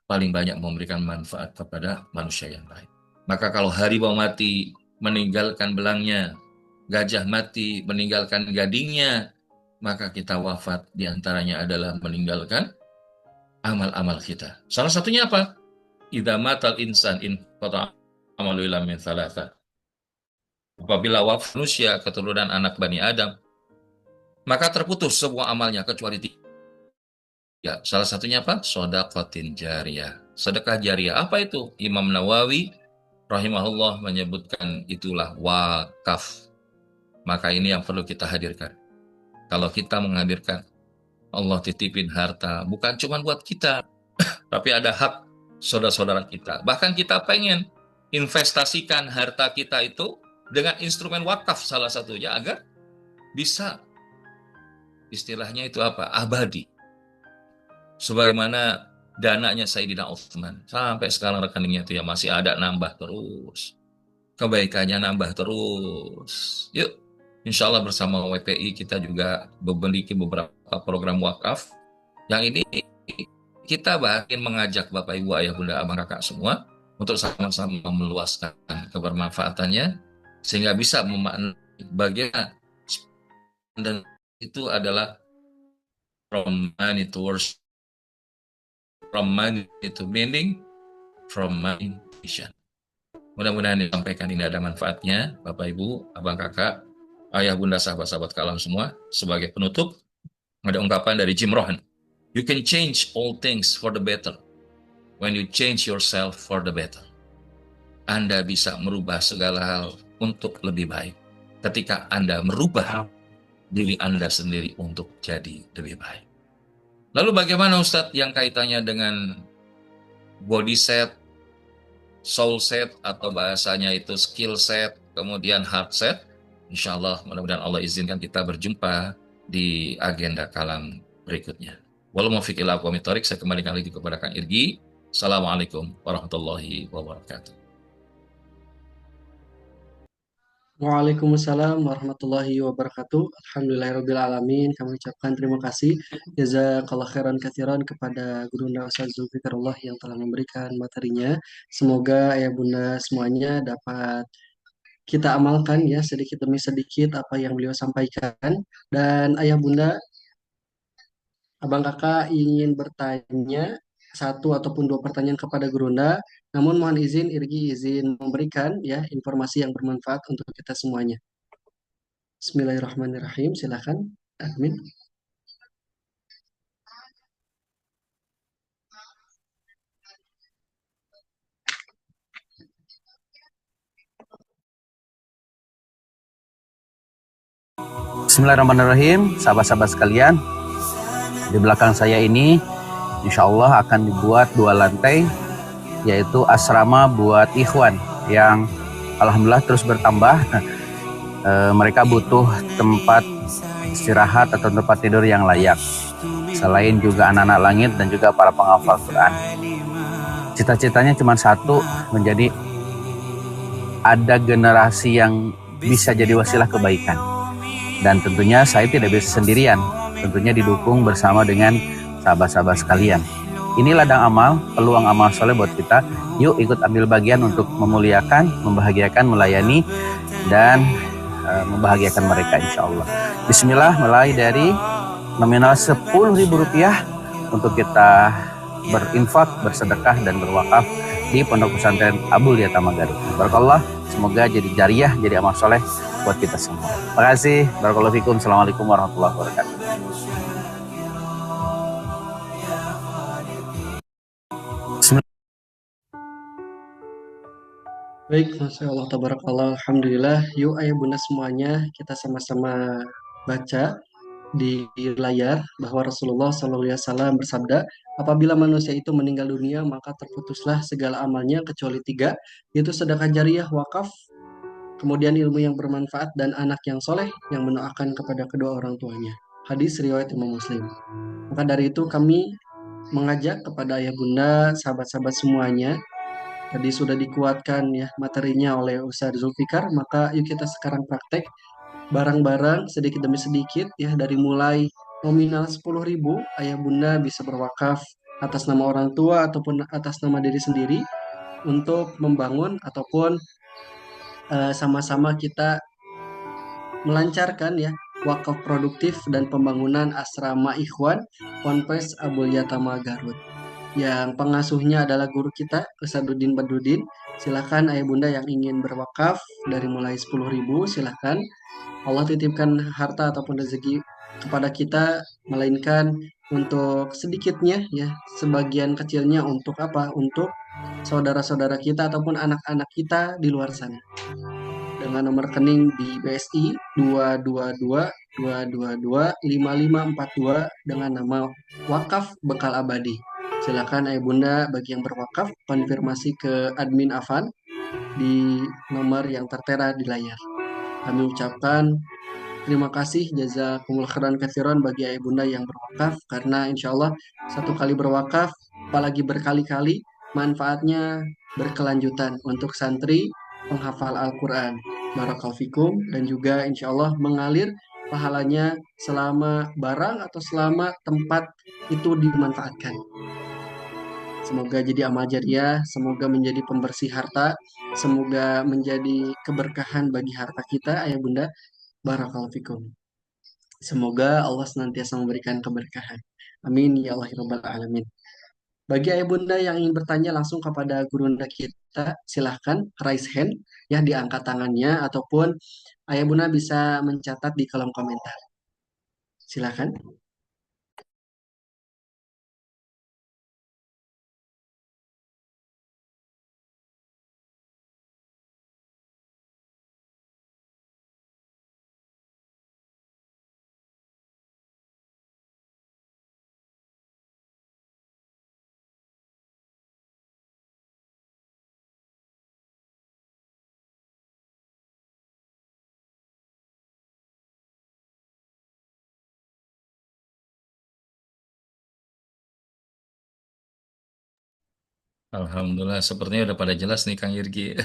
paling banyak memberikan manfaat kepada manusia yang lain. Maka kalau harimau mati meninggalkan belangnya, gajah mati meninggalkan gadingnya, maka kita wafat diantaranya adalah meninggalkan amal-amal kita. Salah satunya apa? Idza matal insan in qata amalu illa min thalatha. Apabila wafat manusia keturunan anak Bani Adam, maka terputus semua amalnya kecuali tiga. Ya, salah satunya apa? Shadaqatin jariyah. Sedekah jariyah. Apa itu? Imam Nawawi rahimahullah menyebutkan itulah wakaf. Maka ini yang perlu kita hadirkan. Kalau kita menghadirkan, Allah titipin harta, bukan cuma buat kita, tapi ada hak saudara-saudara kita. Bahkan kita pengen investasikan harta kita itu dengan instrumen wakaf salah satunya agar bisa, istilahnya itu apa? Abadi. Sebagaimana dananya Sayyidina Utsman. Sampai sekarang rekeningnya itu ya masih ada nambah terus. Kebaikannya nambah terus. Yuk, insya Allah bersama WPI kita juga memiliki beberapa program wakaf. Yang ini kita bahkan mengajak Bapak Ibu Ayah Bunda Abang Kakak semua untuk sama-sama meluaskan kebermanfaatannya sehingga bisa memaknai bagaimana dan itu adalah from money to worship, from money to meaning, from money to mission. Mudah-mudahan disampaikan ini ada manfaatnya, Bapak Ibu, Abang Kakak, Ayah Bunda, sahabat-sahabat kalam semua. Sebagai penutup, ada ungkapan dari Jim Rohn. You can change all things for the better when you change yourself for the better. Anda bisa merubah segala hal untuk lebih baik ketika Anda merubah diri Anda sendiri untuk jadi lebih baik. Lalu bagaimana Ustadz yang kaitannya dengan body set, soul set, atau bahasanya itu skill set, kemudian heart set? Insya Allah, mudah-mudahan Allah izinkan kita berjumpa di agenda kalam berikutnya. Walau muwaffiq ila aqwamit thoriq, saya kembalikan lagi kepada Kang Irgi. Assalamualaikum warahmatullahi wabarakatuh. Waalaikumsalam warahmatullahi wabarakatuh. Alhamdulillahirabbil alamin. Kami ucapkan terima kasih jazakallah khairan katsiran kepada Guru Ustaz Zulfikarullah yang telah memberikan materinya. Semoga ayah bunda semuanya dapat kita amalkan ya sedikit demi sedikit apa yang beliau sampaikan. Dan ayah bunda, abang kakak ingin bertanya satu ataupun dua pertanyaan kepada Gurunda, namun mohon izin Irgi izin memberikan ya informasi yang bermanfaat untuk kita semuanya. Bismillahirrahmanirrahim, silakan. Amin. Bismillahirrahmanirrahim, sahabat-sahabat sekalian. Di belakang saya ini, insya Allah akan dibuat 2 lantai, yaitu asrama buat ikhwan yang alhamdulillah terus bertambah. Mereka butuh tempat istirahat atau tempat tidur yang layak. Selain juga anak-anak langit dan juga para penghafal Quran. Cita-citanya cuma satu, menjadi ada generasi yang bisa jadi wasilah kebaikan. Dan tentunya saya tidak bisa sendirian, tentunya didukung bersama dengan sahabat-sahabat sekalian. Ini ladang amal, peluang amal soleh buat kita. Yuk ikut ambil bagian untuk memuliakan, membahagiakan, melayani, dan membahagiakan mereka insya Allah. Bismillah, mulai dari nominal Rp10.000 untuk kita berinfak, bersedekah, dan berwakaf di Pondok Pesantren Abul Yatama Garut. Barakallah, semoga jadi jariah, jadi amal soleh buat kita semua. Terima kasih. Barakallahu fikum. Assalamualaikum warahmatullahi wabarakatuh. Baik, Masya Allah, tabarakallah, alhamdulillah. Yuk ayah bunda semuanya, kita sama-sama baca di layar bahwa Rasulullah SAW bersabda, apabila manusia itu meninggal dunia, maka terputuslah segala amalnya kecuali tiga, yaitu sedekah jariah, wakaf, kemudian ilmu yang bermanfaat, dan anak yang soleh yang mendoakan kepada kedua orang tuanya. Hadis riwayat Imam Muslim. Maka dari itu kami mengajak kepada ayah bunda, sahabat-sahabat semuanya. Tadi sudah dikuatkan ya materinya oleh Ustadz Zulfikar, maka yuk kita sekarang praktek barang-barang sedikit demi sedikit ya, dari mulai nominal 10.000 ayah bunda bisa berwakaf atas nama orang tua ataupun atas nama diri sendiri untuk membangun ataupun sama-sama kita melancarkan ya wakaf produktif dan pembangunan asrama Ikhwan Ponpes Abul Yatama Garut, yang pengasuhnya adalah guru kita Ustadzuddin Badrudin. Silakan ayah bunda yang ingin berwakaf dari mulai 10.000, silakan. Allah titipkan harta ataupun rezeki kepada kita, melainkan untuk sedikitnya ya, sebagian kecilnya untuk apa? Untuk saudara-saudara kita ataupun anak-anak kita di luar sana. Dengan nomor rekening di BSI 222 222 5542 dengan nama Wakaf Bekal Abadi. Silakan ayah bunda bagi yang berwakaf konfirmasi ke admin Afan di nomor yang tertera di layar. Kami ucapkan terima kasih jazakumullah khairan katsiran bagi ayah bunda yang berwakaf, karena insya Allah satu kali berwakaf apalagi berkali-kali manfaatnya berkelanjutan untuk santri penghafal Al-Quran. Barakallahu fikum, dan juga insya Allah mengalir pahalanya selama barang atau selama tempat itu dimanfaatkan. Semoga jadi amal jariah, semoga menjadi pembersih harta, semoga menjadi keberkahan bagi harta kita, ayah bunda. Barakallahu fikum. Semoga Allah senantiasa memberikan keberkahan. Amin ya Allah ya Rabbal alamin. Bagi ayah bunda yang ingin bertanya langsung kepada gurunda kita, silahkan raise hand ya, diangkat tangannya, ataupun ayah bunda bisa mencatat di kolom komentar. Silahkan. Alhamdulillah, sepertinya udah pada jelas nih Kang Yirgi.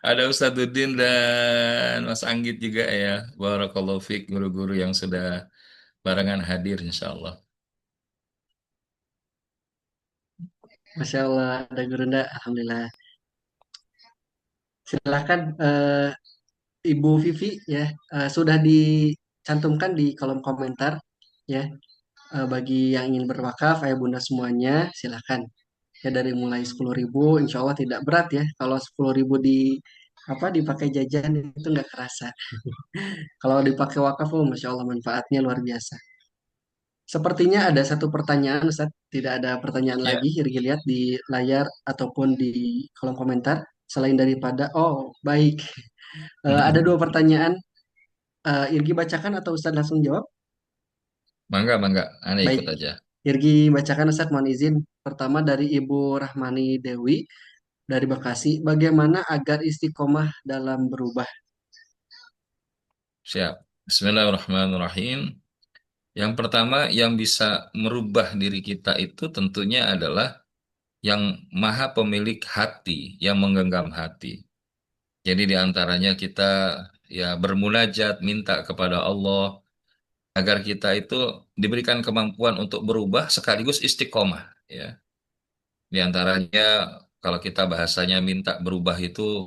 Ada Ustadz Udin dan Mas Anggit juga ya. Barakallahu fiq, guru-guru yang sudah barengan hadir insya Allah. Masya Allah, ada gurunda, alhamdulillah. Silahkan Ibu Vivi ya, sudah dicantumkan di kolom komentar ya. Bagi yang ingin berwakaf, ayah bunda semuanya, silahkan. Ya dari mulai 10.000, insya Allah tidak berat ya. Kalau 10.000 dipakai jajan itu nggak kerasa. Kalau dipakai wakaf, oh Masya Allah manfaatnya luar biasa. Sepertinya ada satu pertanyaan, Ustaz. Tidak ada pertanyaan Ya. lagi, Irgi lihat di layar ataupun di kolom komentar. Selain daripada, oh baik. Ada dua pertanyaan. Irgi bacakan atau Ustaz langsung jawab? Mangga, mangga. Anda Baik. ikut aja. Irgi bacakan, Ustaz, mohon izin. Pertama dari Ibu Rahmani Dewi dari Bekasi. Bagaimana agar istiqomah dalam berubah? Siap. Bismillahirrahmanirrahim. Yang pertama yang bisa merubah diri kita itu tentunya adalah yang maha pemilik hati, yang menggenggam hati. Jadi di antaranya kita ya bermunajat, minta kepada Allah agar kita itu diberikan kemampuan untuk berubah sekaligus istiqomah. Ya, di antaranya kalau kita bahasanya minta berubah itu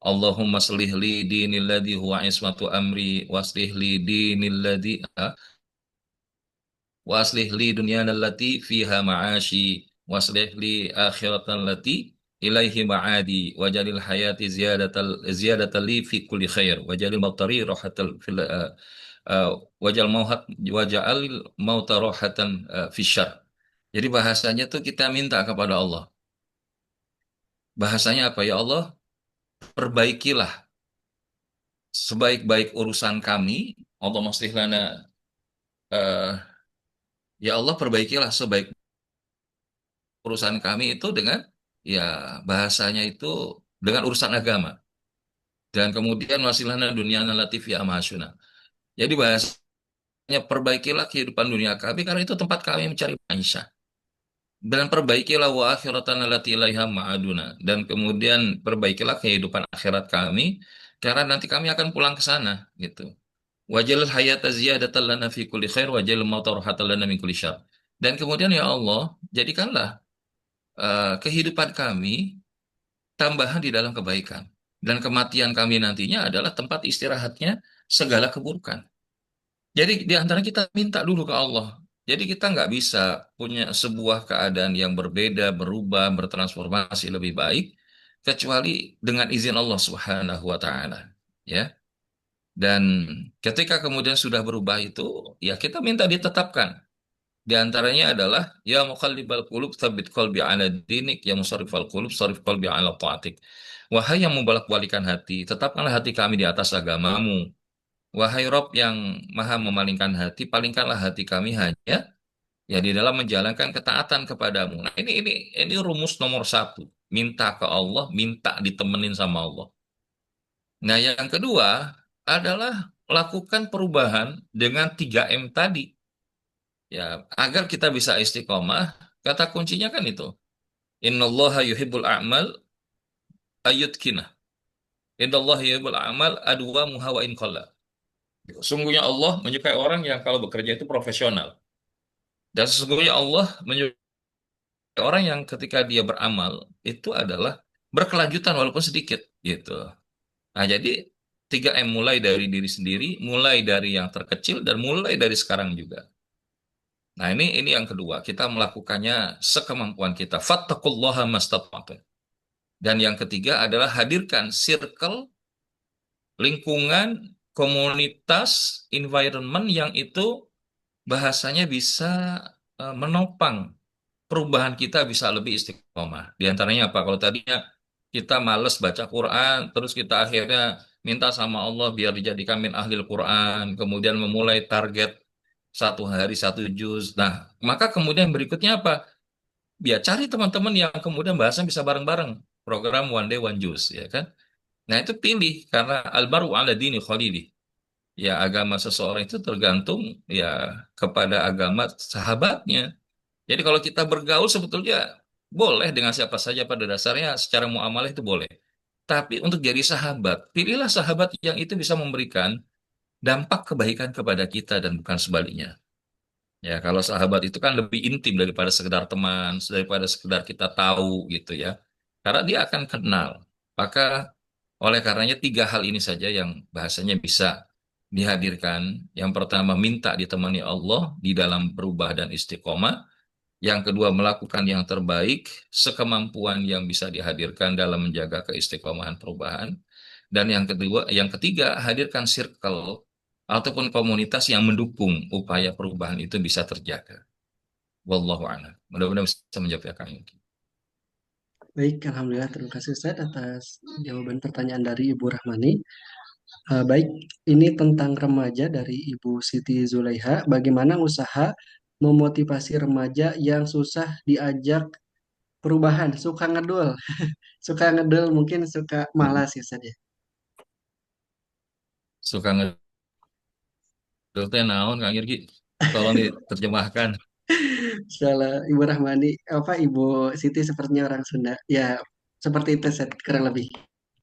Allahumma slih li dinil ladzi huwa ismatu amri waslih li dinil ladzi wa aslih li dunyana allati fiha ma'ashi wa aslih li akhiratan allati ilaihi ma'adi wajalil hayati ziyadatal li fi kulli khair wajalil mautari rohatal fil uh, wajal mauhat wajal mauta rohatan fi syarr. Jadi bahasanya tuh kita minta kepada Allah. Bahasanya apa ya Allah? Perbaikilah sebaik-baik urusan kami. Allah maslih lana ya Allah perbaikilah sebaik urusan kami itu dengan ya bahasanya itu dengan urusan agama dan kemudian wasilana dunia latif ya amasyuna. Jadi bahasanya perbaikilah kehidupan dunia kami karena itu tempat kami mencari maisha dan perbaikilah wa akhiratan allati ilaiha ma'aduna dan kemudian perbaikilah kehidupan akhirat kami karena nanti kami akan pulang ke sana gitu. Wajal hayata ziyadatan lana fi kulli khair wajal mauta rahatan lana min kulli syarr. Dan kemudian ya Allah, jadikanlah kehidupan kami tambahan di dalam kebaikan. Dan kematian kami nantinya adalah tempat istirahatnya segala keburukan. Jadi di antara kita minta dulu ke Allah. Jadi kita nggak bisa punya sebuah keadaan yang berbeda, berubah, bertransformasi lebih baik, kecuali dengan izin Allah Subhanahu wa Ta'ala. Ya. Dan ketika kemudian sudah berubah itu, ya kita minta ditetapkan. Di antaranya adalah ya muqallibal qulub tsabbit qalbi ala dinik ya musarrifal qulub sarif qalbi ala taatik. Wahai yang membolak-balikan hati, tetapkanlah hati kami di atas agamamu. Wahai Rob yang maha memalingkan hati, palingkanlah hati kami hanya ya di dalam menjalankan ketaatan kepadamu. Nah ini rumus nomor satu. Minta ke Allah, minta ditemenin sama Allah. Nah yang kedua adalah lakukan perubahan dengan 3M tadi. Ya, agar kita bisa istiqomah, kata kuncinya kan itu. Innallaha yuhibbul a'mal ayyutkinah. Innallaha yuhibbul a'mal adwa muha wa in qalla. Sesungguhnya Allah menyukai orang yang kalau bekerja itu profesional. Dan sesungguhnya Allah menyukai orang yang ketika dia beramal itu adalah berkelanjutan walaupun sedikit gitu. Nah, jadi 3M mulai dari diri sendiri, mulai dari yang terkecil dan mulai dari sekarang juga. Nah, ini yang kedua, kita melakukannya sekemampuan kita. Fattaqullaha mastata'tum. Dan yang ketiga adalah hadirkan circle, lingkungan, komunitas, environment yang itu bahasanya bisa menopang perubahan kita bisa lebih istiqomah. Di antaranya apa? Kalau tadinya kita males baca Quran, terus kita akhirnya minta sama Allah biar dijadikan min ahlil Quran, kemudian memulai target 1 hari 1 juz. Nah, maka kemudian berikutnya apa? Biar cari teman-teman yang kemudian bahasan bisa bareng-bareng. Program One Day One Juz, ya kan? Nah, itu pilih karena albaru ala dini khalili. Ya, agama seseorang itu tergantung ya kepada agama sahabatnya. Jadi kalau kita bergaul sebetulnya boleh dengan siapa saja pada dasarnya secara muamalah itu boleh. Tapi untuk jadi sahabat, pilihlah sahabat yang itu bisa memberikan dampak kebaikan kepada kita dan bukan sebaliknya. Ya, kalau sahabat itu kan lebih intim daripada sekedar teman, daripada sekedar kita tahu gitu ya. Karena dia akan kenal. Maka oleh karenanya 3 hal ini saja yang bahasanya bisa dihadirkan. Yang pertama minta ditemani Allah di dalam berubah dan istiqomah. Yang kedua melakukan yang terbaik sekemampuan yang bisa dihadirkan dalam menjaga keistiqomahan perubahan. Dan yang ketiga hadirkan circle ataupun komunitas yang mendukung upaya perubahan itu bisa terjaga. Wallahu a'lam. Mudah-mudahan bisa menjawab ya Kang Yuki. Baik, Alhamdulillah. Terima kasih Ustaz atas jawaban pertanyaan dari Ibu Rahmani. Baik, ini tentang remaja dari Ibu Siti Zulaiha. Bagaimana usaha memotivasi remaja yang susah diajak perubahan, suka ngedul, suka ngedul, mungkin suka malas ya Ustaz ya. Suka ngedel naon Kang Yuki? Tolong diterjemahkan. Salah Ibu Rahmani, apa Ibu Siti sepertinya orang Sunda. Ya, seperti itu Ustaz, kurang lebih.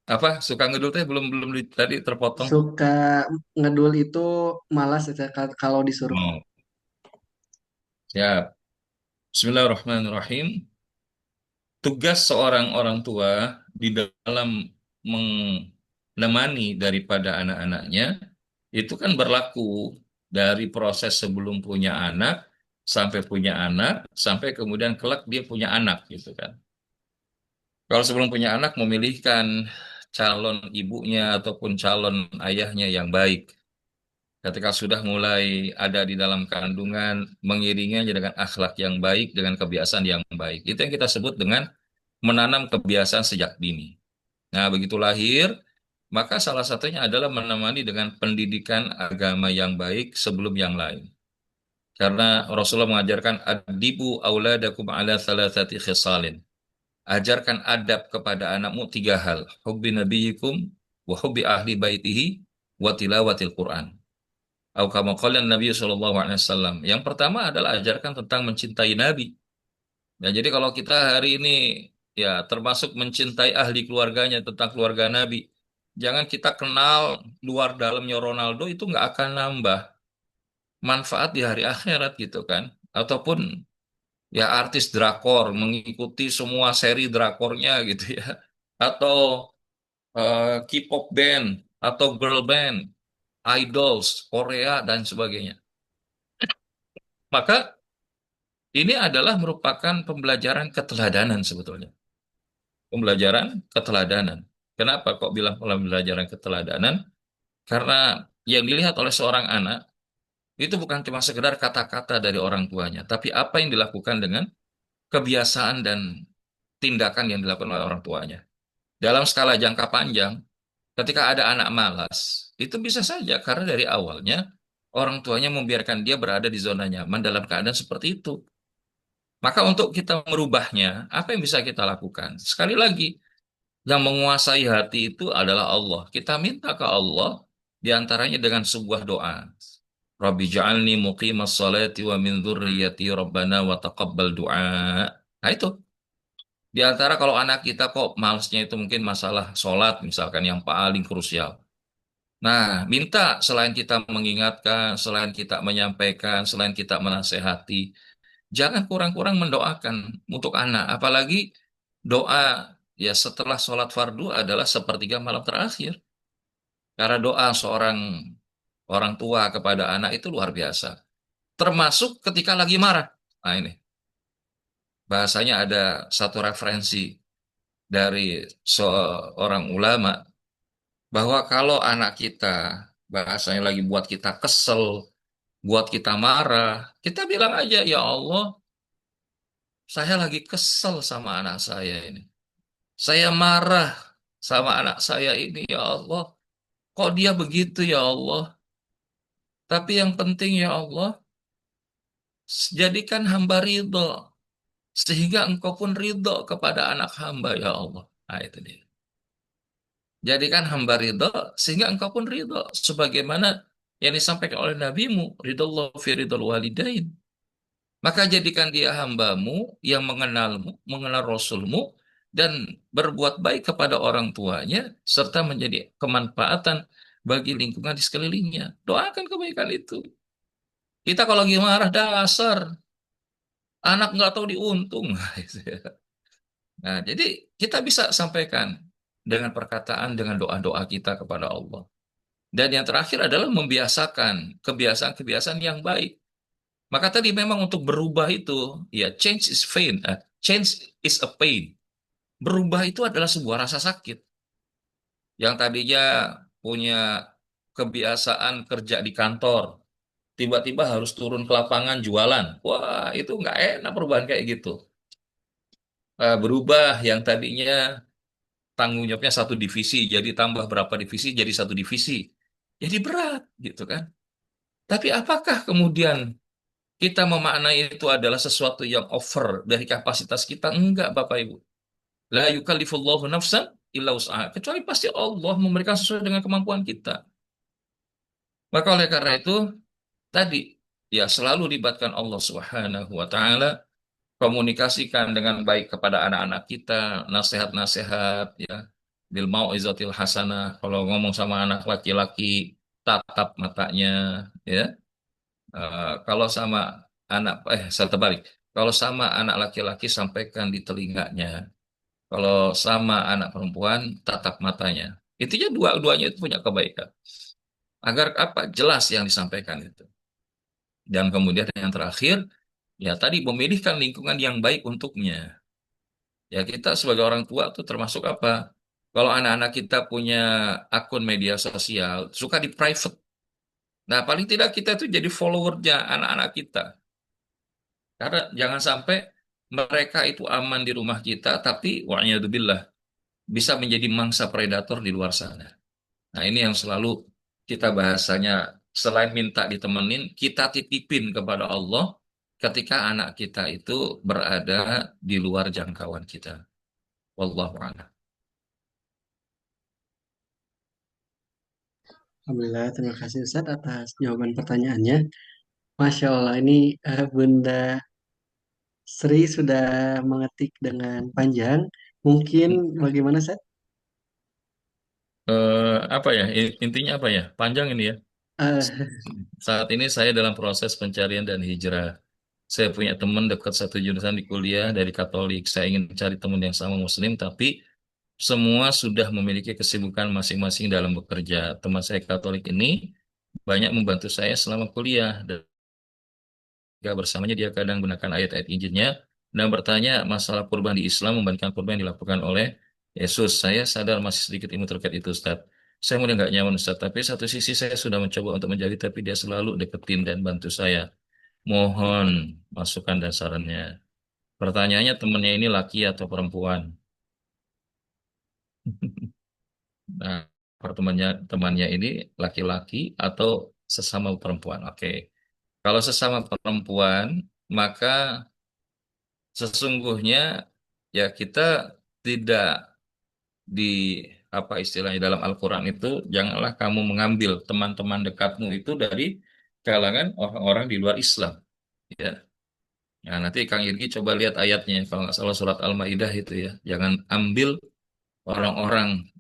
Apa suka ngedul teh belum belum tadi terpotong. Suka ngedul itu malas Ustaz, kalau disuruh. Oh, ya. Bismillahirrahmanirrahim. Tugas seorang orang tua di dalam menemani daripada anak-anaknya itu kan berlaku dari proses sebelum punya anak sampai punya anak, sampai kemudian kelak dia punya anak gitu kan. Kalau sebelum punya anak memilihkan calon ibunya ataupun calon ayahnya yang baik. Ketika sudah mulai ada di dalam kandungan, mengiringinya dengan akhlak yang baik, dengan kebiasaan yang baik. Itu yang kita sebut dengan menanam kebiasaan sejak dini. Nah, begitu lahir, maka salah satunya adalah menemani dengan pendidikan agama yang baik sebelum yang lain. Karena Rasulullah mengajarkan adibu auladakum ala thalathati khisalin. Ajarkan adab kepada anakmu tiga hal. Hubbi nabiyikum, wa hubbi ahli baitihi, wa tilawatil Quran. Atau kama qala Nabi sallallahu alaihi wasallam. Yang pertama adalah ajarkan tentang mencintai Nabi. Ya, jadi kalau kita hari ini ya termasuk mencintai ahli keluarganya tentang keluarga Nabi. Jangan kita kenal luar dalamnya Ronaldo itu nggak akan nambah manfaat di hari akhirat gitu kan. Ataupun ya artis drakor mengikuti semua seri drakornya gitu ya. Atau K-pop band atau girl band, idols Korea dan sebagainya. Maka ini adalah merupakan pembelajaran keteladanan sebetulnya. Pembelajaran keteladanan. Kenapa kok bilang pembelajaran keteladanan? Karena yang dilihat oleh seorang anak itu bukan cuma sekedar kata-kata dari orang tuanya, tapi apa yang dilakukan dengan kebiasaan dan tindakan yang dilakukan oleh orang tuanya. Dalam skala jangka panjang, ketika ada anak malas, itu bisa saja karena dari awalnya orang tuanya membiarkan dia berada di zona nyaman dalam keadaan seperti itu. Maka untuk kita merubahnya, apa yang bisa kita lakukan? Sekali lagi, yang menguasai hati itu adalah Allah. Kita minta ke Allah diantaranya dengan sebuah doa. Rabbi ja'alni muqimas salati wa min dzurriyyati rabbana wa taqabbal du'a. Nah itu. Di antara kalau anak kita kok malesnya itu mungkin masalah sholat misalkan yang paling krusial. Nah, minta selain kita mengingatkan, selain kita menyampaikan, selain kita menasehati, jangan kurang-kurang mendoakan untuk anak. Apalagi doa ya setelah sholat fardu adalah sepertiga malam terakhir. Karena doa seorang orang tua kepada anak itu luar biasa. Termasuk ketika lagi marah. Nah ini, bahasanya ada satu referensi dari seorang ulama, bahwa kalau anak kita bahasanya lagi buat kita kesel, buat kita marah, kita bilang aja, ya Allah, saya lagi kesel sama anak saya ini. Saya marah sama anak saya ini, ya Allah. Kok dia begitu, ya Allah? Tapi yang penting, ya Allah, jadikan hamba ridho. Sehingga engkau pun ridho kepada anak hamba, ya Allah. Nah, itu dia. Jadikan hamba ridho, sehingga engkau pun ridho. Sebagaimana yang disampaikan oleh nabimu, ridho Allah fi ridho walidain. Maka jadikan dia hambamu yang mengenalmu, mengenal Rasulmu, dan berbuat baik kepada orang tuanya, serta menjadi kemanfaatan bagi lingkungan di sekelilingnya. Doakan kebaikan itu. Kita kalau lagi marah, dasar. Anak nggak tahu diuntung. Nah, jadi kita bisa sampaikan dengan perkataan, dengan doa-doa kita kepada Allah. Dan yang terakhir adalah membiasakan kebiasaan-kebiasaan yang baik. Maka tadi memang untuk berubah itu, ya change is pain, change is a pain. Berubah itu adalah sebuah rasa sakit. Yang tadinya punya kebiasaan kerja di kantor, tiba-tiba harus turun ke lapangan jualan. Wah, itu nggak enak perubahan kayak gitu. Berubah yang tadinya tanggung jawabnya satu divisi, jadi tambah berapa divisi, jadi satu divisi. Jadi berat, gitu kan. Tapi apakah kemudian kita memaknai itu adalah sesuatu yang over dari kapasitas kita? Enggak, Bapak Ibu. La yukallifullahu nafsan illa wus'aha. Kecuali pasti Allah memberikan sesuai dengan kemampuan kita. Maka oleh karena itu, tadi, ya selalu libatkan Allah Subhanahu wa Ta'ala, komunikasikan dengan baik kepada anak-anak kita, nasihat-nasihat, ya, bil mau'izatil hasanah. Kalau ngomong sama anak laki-laki, tatap matanya, ya. Kalau sama saya terbalik. Kalau sama anak laki-laki, sampaikan di telinganya. Kalau sama anak perempuan, tatap matanya. Intinya dua-duanya itu punya kebaikan. Agar apa? Jelas yang disampaikan itu. Dan kemudian yang terakhir, Ya tadi memilihkan lingkungan yang baik untuknya. Ya kita sebagai orang tua tuh termasuk apa? Kalau anak-anak kita punya akun media sosial, suka di private. Nah paling tidak kita tuh jadi followernya anak-anak kita. Karena jangan sampai mereka itu aman di rumah kita, tapi wa'niyadzubillah bisa menjadi mangsa predator di luar sana. Nah ini yang selalu kita bahasanya, selain minta ditemenin, kita titipin kepada Allah ketika anak kita itu berada di luar jangkauan kita. Wallahu a'lam. Alhamdulillah, terima kasih Ustadz atas jawaban pertanyaannya. Masya Allah, ini Bunda Sri sudah mengetik dengan panjang. Mungkin bagaimana, Ustadz? Apa ya? Intinya apa ya? Panjang ini ya. Eh, Saat ini saya dalam proses pencarian dan hijrah. Saya punya teman dekat satu jurusan di kuliah dari Katolik. Saya ingin cari teman yang sama Muslim, tapi semua sudah memiliki kesibukan masing-masing dalam bekerja. Teman saya Katolik ini banyak membantu saya selama kuliah. Dan ketika bersamanya dia kadang gunakan ayat-ayat Injilnya dan bertanya masalah kurban di Islam membandingkan kurban yang dilakukan oleh Yesus. Saya sadar masih sedikit ilmu terkait itu, Ustaz. Saya mulai nggak nyaman, Ustaz. Tapi satu sisi saya sudah mencoba untuk menjadi, tapi dia selalu deketin dan bantu saya. Mohon masukan dan sarannya. Pertanyaannya, temannya ini laki atau perempuan? Nah, temannya ini laki-laki atau sesama perempuan? Oke. Kalau sesama perempuan, maka sesungguhnya ya kita tidak di apa istilahnya dalam Al-Quran itu, janganlah kamu mengambil teman-teman dekatmu itu dari kalangan orang-orang di luar Islam. Ya. Nah, nanti Kang Irgi coba lihat ayatnya, kalau nggak salah surat Al-Maidah itu ya. Jangan ambil orang-orang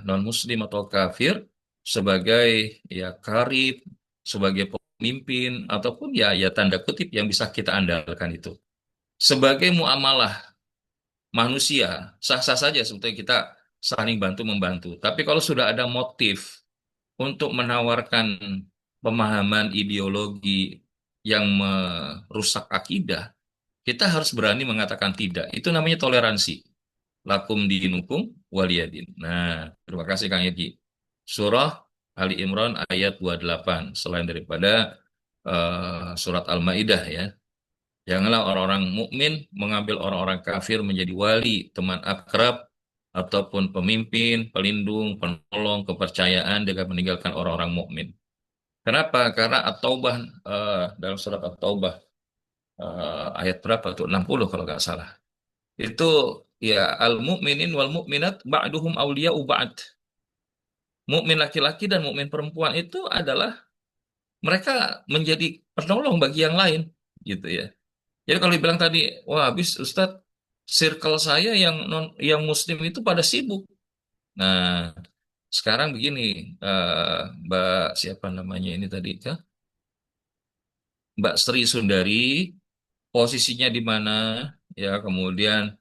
non-Muslim atau kafir sebagai ya karib, sebagai pemimpin, ataupun ya tanda kutip yang bisa kita andalkan itu. Sebagai muamalah manusia, sah-sah saja sebetulnya kita saling bantu-membantu. Tapi kalau sudah ada motif untuk menawarkan pemahaman ideologi yang merusak akidah, kita harus berani mengatakan tidak. Itu namanya toleransi. Lakum dinukum waliyadin. Nah, terima kasih Kang Yegi. Surah Ali Imran ayat 28. Selain daripada surat Al-Maidah ya. Janganlah orang-orang mukmin mengambil orang-orang kafir menjadi wali, teman akrab, ataupun pemimpin, pelindung, penolong, kepercayaan dengan meninggalkan orang-orang mukmin. Kenapa? Karena At-Taubah dalam surat At-Taubah ayat berapa tuh? 60 kalau nggak salah. Itu ya al-mu'minin wal mu'minat ba'duhum awliya'u ba'd. Mukmin laki-laki dan mukmin perempuan itu adalah mereka menjadi penolong bagi yang lain gitu ya. Jadi kalau dibilang tadi, wah habis Ustadz, circle saya yang Muslim itu pada sibuk. Nah, sekarang begini, eh, Mbak siapa namanya ini tadi, kah? Mbak Sri Sundari, posisinya di mana? Ya, kemudian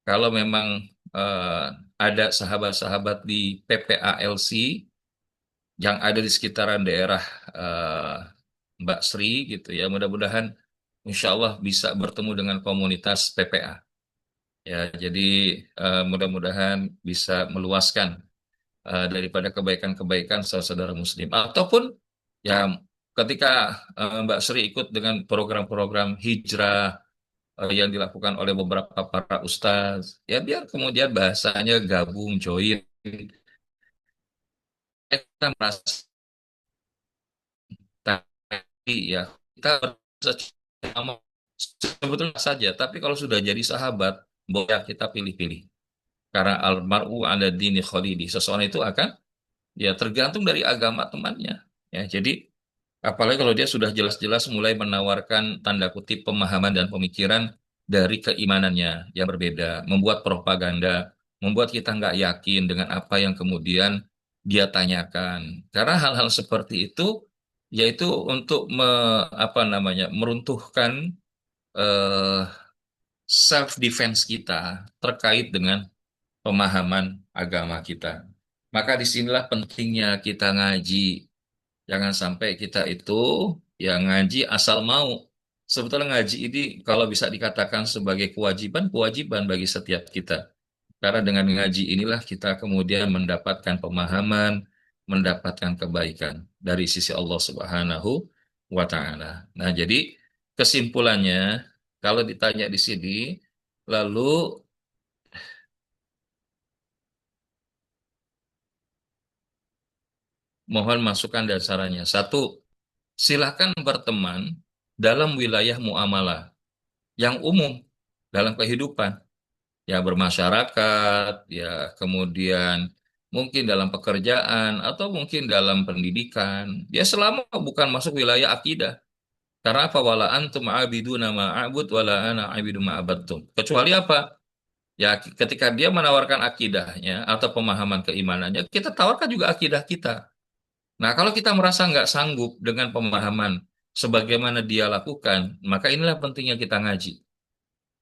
kalau memang eh, ada sahabat-sahabat di PPALC yang ada di sekitaran daerah eh, Mbak Sri gitu ya, mudah-mudahan Insya Allah bisa bertemu dengan komunitas PPA. Ya, jadi mudah-mudahan bisa meluaskan daripada kebaikan-kebaikan saudara Muslim. Ataupun ya ketika Mbak Sri ikut dengan program-program hijrah yang dilakukan oleh beberapa para ustaz, ya biar kemudian bahasanya gabung, join. Kita merasa tadi ya, kita merasa sebetulnya saja, tapi kalau sudah jadi sahabat, boleh kita pilih-pilih. Karena almaru ala dini khalili. Seseorang itu akan ya tergantung dari agama temannya. Ya, jadi apalagi kalau dia sudah jelas-jelas mulai menawarkan tanda kutip pemahaman dan pemikiran dari keimanannya yang berbeda, membuat propaganda, membuat kita nggak yakin dengan apa yang kemudian dia tanyakan. Karena hal-hal seperti itu yaitu untuk apa namanya meruntuhkan eh, self defense kita terkait dengan pemahaman agama kita. Maka disinilah pentingnya kita ngaji. Jangan sampai kita itu ya ngaji asal mau. sebetulnya ngaji ini kalau bisa dikatakan sebagai kewajiban bagi setiap kita. Karena dengan ngaji inilah kita kemudian mendapatkan pemahaman, mendapatkan kebaikan dari sisi Allah Subhanahu wa Ta'ala. Nah, jadi kesimpulannya, kalau ditanya di sini, lalu mohon masukan dan sarannya. Satu, silakan berteman dalam wilayah muamalah yang umum dalam kehidupan. Ya bermasyarakat, ya kemudian mungkin dalam pekerjaan atau mungkin dalam pendidikan. Ya selama bukan masuk wilayah akidah. Karena apa? Wala antum abiduna ma'abud wala ana abidu ma'abattum. Kecuali apa? Ya ketika dia menawarkan akidahnya atau pemahaman keimanannya, kita tawarkan juga akidah kita. Nah kalau kita merasa nggak sanggup dengan pemahaman sebagaimana dia lakukan, maka inilah pentingnya kita ngaji.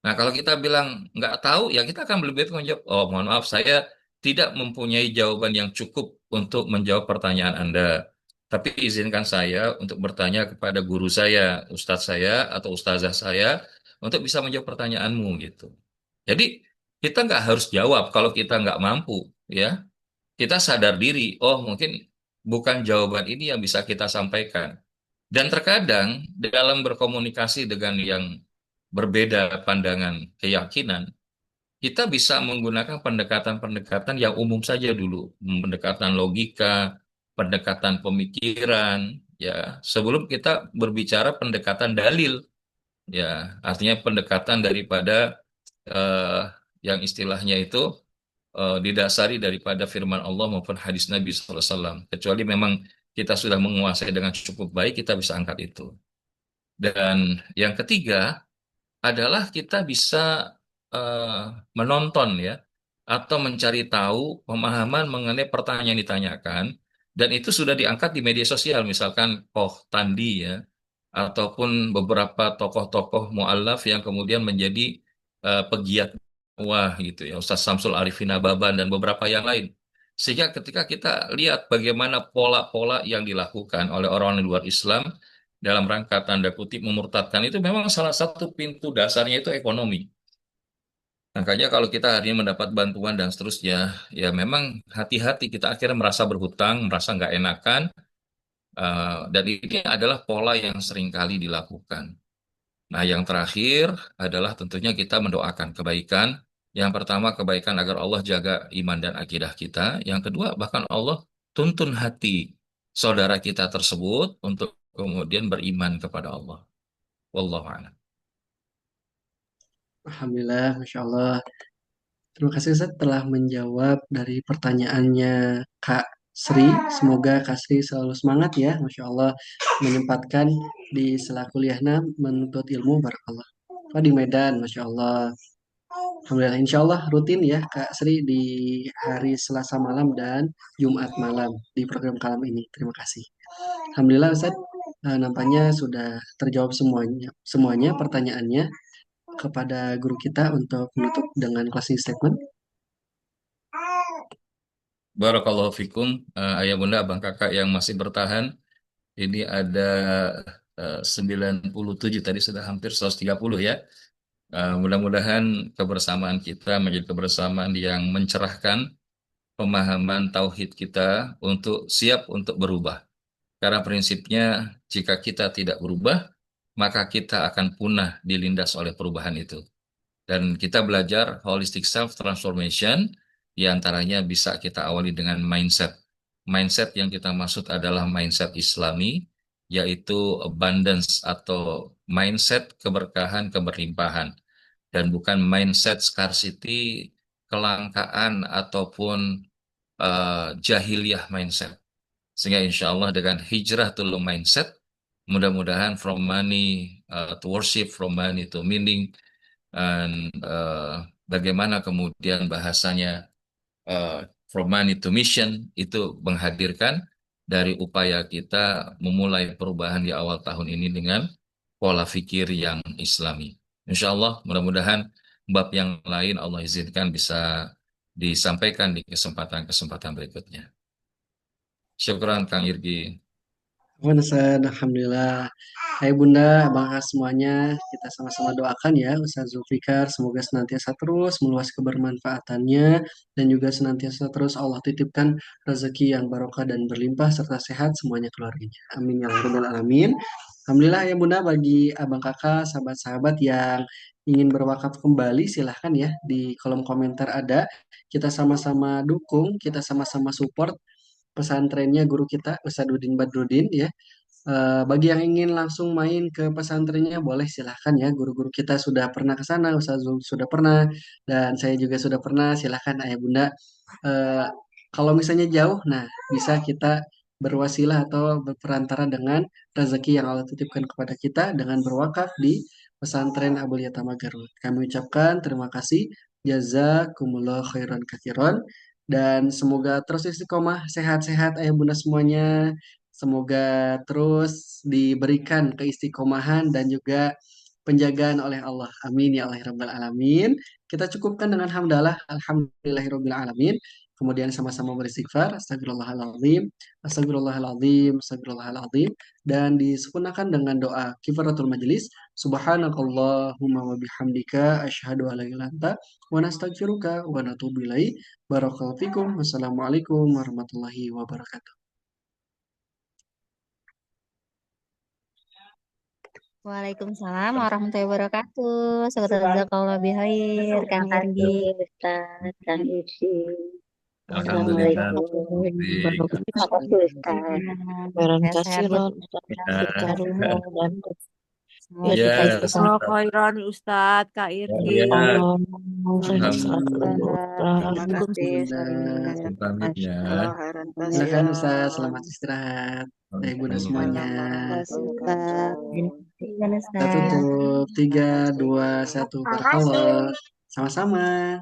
Nah, kalau kita bilang nggak tahu, ya kita akan lebih baik menjawab, oh mohon maaf, saya tidak mempunyai jawaban yang cukup untuk menjawab pertanyaan Anda. Tapi izinkan saya untuk bertanya kepada guru saya, ustadz saya, atau ustazah saya, untuk bisa menjawab pertanyaanmu gitu. Jadi, kita nggak harus jawab kalau kita nggak mampu, ya. Kita sadar diri, oh mungkin bukan jawaban ini yang bisa kita sampaikan. Dan terkadang dalam berkomunikasi dengan yang berbeda pandangan keyakinan, kita bisa menggunakan pendekatan-pendekatan yang umum saja dulu, pendekatan logika, pendekatan pemikiran, ya, sebelum kita berbicara pendekatan dalil, ya, artinya pendekatan daripada eh, yang istilahnya itu didasari daripada firman Allah maupun hadis Nabi SAW. Kecuali memang kita sudah menguasai dengan cukup baik, kita bisa angkat itu. Dan yang ketiga, adalah kita bisa eh, menonton ya atau mencari tahu pemahaman mengenai pertanyaan yang ditanyakan dan itu sudah diangkat di media sosial misalkan Koh Tandi ya ataupun beberapa tokoh-tokoh mualaf yang kemudian menjadi pegiat wah gitu ya Ustaz Samsul Arifin Nababan dan beberapa yang lain sehingga ketika kita lihat bagaimana pola-pola yang dilakukan oleh orang di luar Islam dalam rangka tanda kutip memurtadkan itu memang salah satu pintu dasarnya itu ekonomi. Makanya kalau kita hari ini mendapat bantuan dan seterusnya, ya memang hati-hati kita akhirnya merasa berhutang, merasa nggak enakan, dan ini adalah pola yang seringkali dilakukan. Nah, yang terakhir adalah tentunya kita mendoakan kebaikan. Yang pertama, kebaikan agar Allah jaga iman dan akidah kita. Yang kedua, bahkan Allah tuntun hati saudara kita tersebut untuk kemudian beriman kepada Allah. Wallahu a'lam. Alhamdulillah, Masya Allah. Terima kasih Ustaz telah menjawab dari pertanyaannya Kak Sri. Semoga Kak Sri selalu semangat ya, Masya Allah, menyempatkan di sela kuliahnya menuntut ilmu, barakallah. Oh, di Medan, Masya Allah. Alhamdulillah, insya Allah rutin ya Kak Sri di hari Selasa malam dan Jumat malam di program Kalam ini. Terima kasih. Alhamdulillah Ustaz, nampaknya sudah terjawab semuanya pertanyaannya kepada guru kita untuk menutup dengan closing statement. Barakallahu fikum, ayah bunda, abang kakak yang masih bertahan. Ini ada 97, tadi sudah hampir 130 ya. Mudah-mudahan kebersamaan kita menjadi kebersamaan yang mencerahkan pemahaman tauhid kita untuk siap untuk berubah. Karena prinsipnya jika kita tidak berubah, maka kita akan punah dilindas oleh perubahan itu. Dan kita belajar holistic self transformation, di antaranya bisa kita awali dengan mindset. Mindset yang kita maksud adalah mindset Islami, yaitu abundance atau mindset keberkahan, keberlimpahan. Dan bukan mindset scarcity, kelangkaan, ataupun jahiliyah mindset. Sehingga insya Allah dengan hijrah to mindset, mudah-mudahan from money to worship, from money to meaning, dan bagaimana kemudian bahasanya from money to mission itu menghadirkan dari upaya kita memulai perubahan di awal tahun ini dengan pola pikir yang Islami. Insya Allah mudah-mudahan bab yang lain Allah izinkan bisa disampaikan di kesempatan-kesempatan berikutnya. Syukran Kang Irgi. Alhamdulillah. Hai Bunda, Abang Kakak semuanya, kita sama-sama doakan ya Ustaz Zulfikar, semoga senantiasa terus meluas kebermanfaatannya dan juga senantiasa terus Allah titipkan rezeki yang barokah dan berlimpah serta sehat semuanya keluarganya. Amin ya rabbal alamin. Alhamdulillah ya Bunda, bagi Abang Kakak, sahabat-sahabat yang ingin berwakaf kembali silahkan ya di kolom komentar ada. Kita sama-sama dukung, kita sama-sama support pesantrennya guru kita Ustadzuddin Badrudin ya. Bagi yang ingin langsung main ke pesantrennya boleh silahkan ya. Guru-guru kita sudah pernah ke sana, Ustaz Zul sudah pernah, dan saya juga sudah pernah. Silahkan ayah bunda. Eh, Kalau misalnya jauh, nah bisa kita berwasilah atau berperantara dengan rezeki yang Allah titipkan kepada kita dengan berwakaf di pesantren Abul Yatama Garut. Kami ucapkan terima kasih. Jazakumullah khairan katsiran. Dan semoga terus istiqomah, sehat-sehat ayah bunda semuanya. Semoga terus diberikan keistiqomahan dan juga penjagaan oleh Allah. Amin ya Allah ya Rabbal Alamin. Kita cukupkan dengan hamdalah. Alhamdulillahirabbil alamin. Kemudian sama-sama beristighfar. Astagfirullahaladzim. Astagfirullahaladzim. Astagfirullahaladzim. Dan disempurnakan dengan doa kifaratul majlis. Subhanakallahumma wa bihamdika asyhadu an la ilaha illa anta wa nastaghfiruka wa natubu ilaik. Barakallahu fikum. Wassalamualaikum warahmatullahi wabarakatuh. Waalaikumsalam warahmatullahi wabarakatuh. Jazakallah khair, Kang Ardi. Ustaz dan Isi. Alhamdulillah. Assalamualaikum. Baik. Terima kasih Ustaz. Khairan kasiran, Ustaz Ya, Karunia dan Semoga ya, kita istiqomah. Jazakallah khairan Ustadz, Kak Irgi. ya. sehat selalu. Terima kasih. Alhamdulillah. Pamit ya. Silakan Ustaz, selamat istirahat. Baik bunda semuanya. Ustaz. Iya, Kita Ustaz. tutup 3, 2, 1. Barakallah. Sama-sama.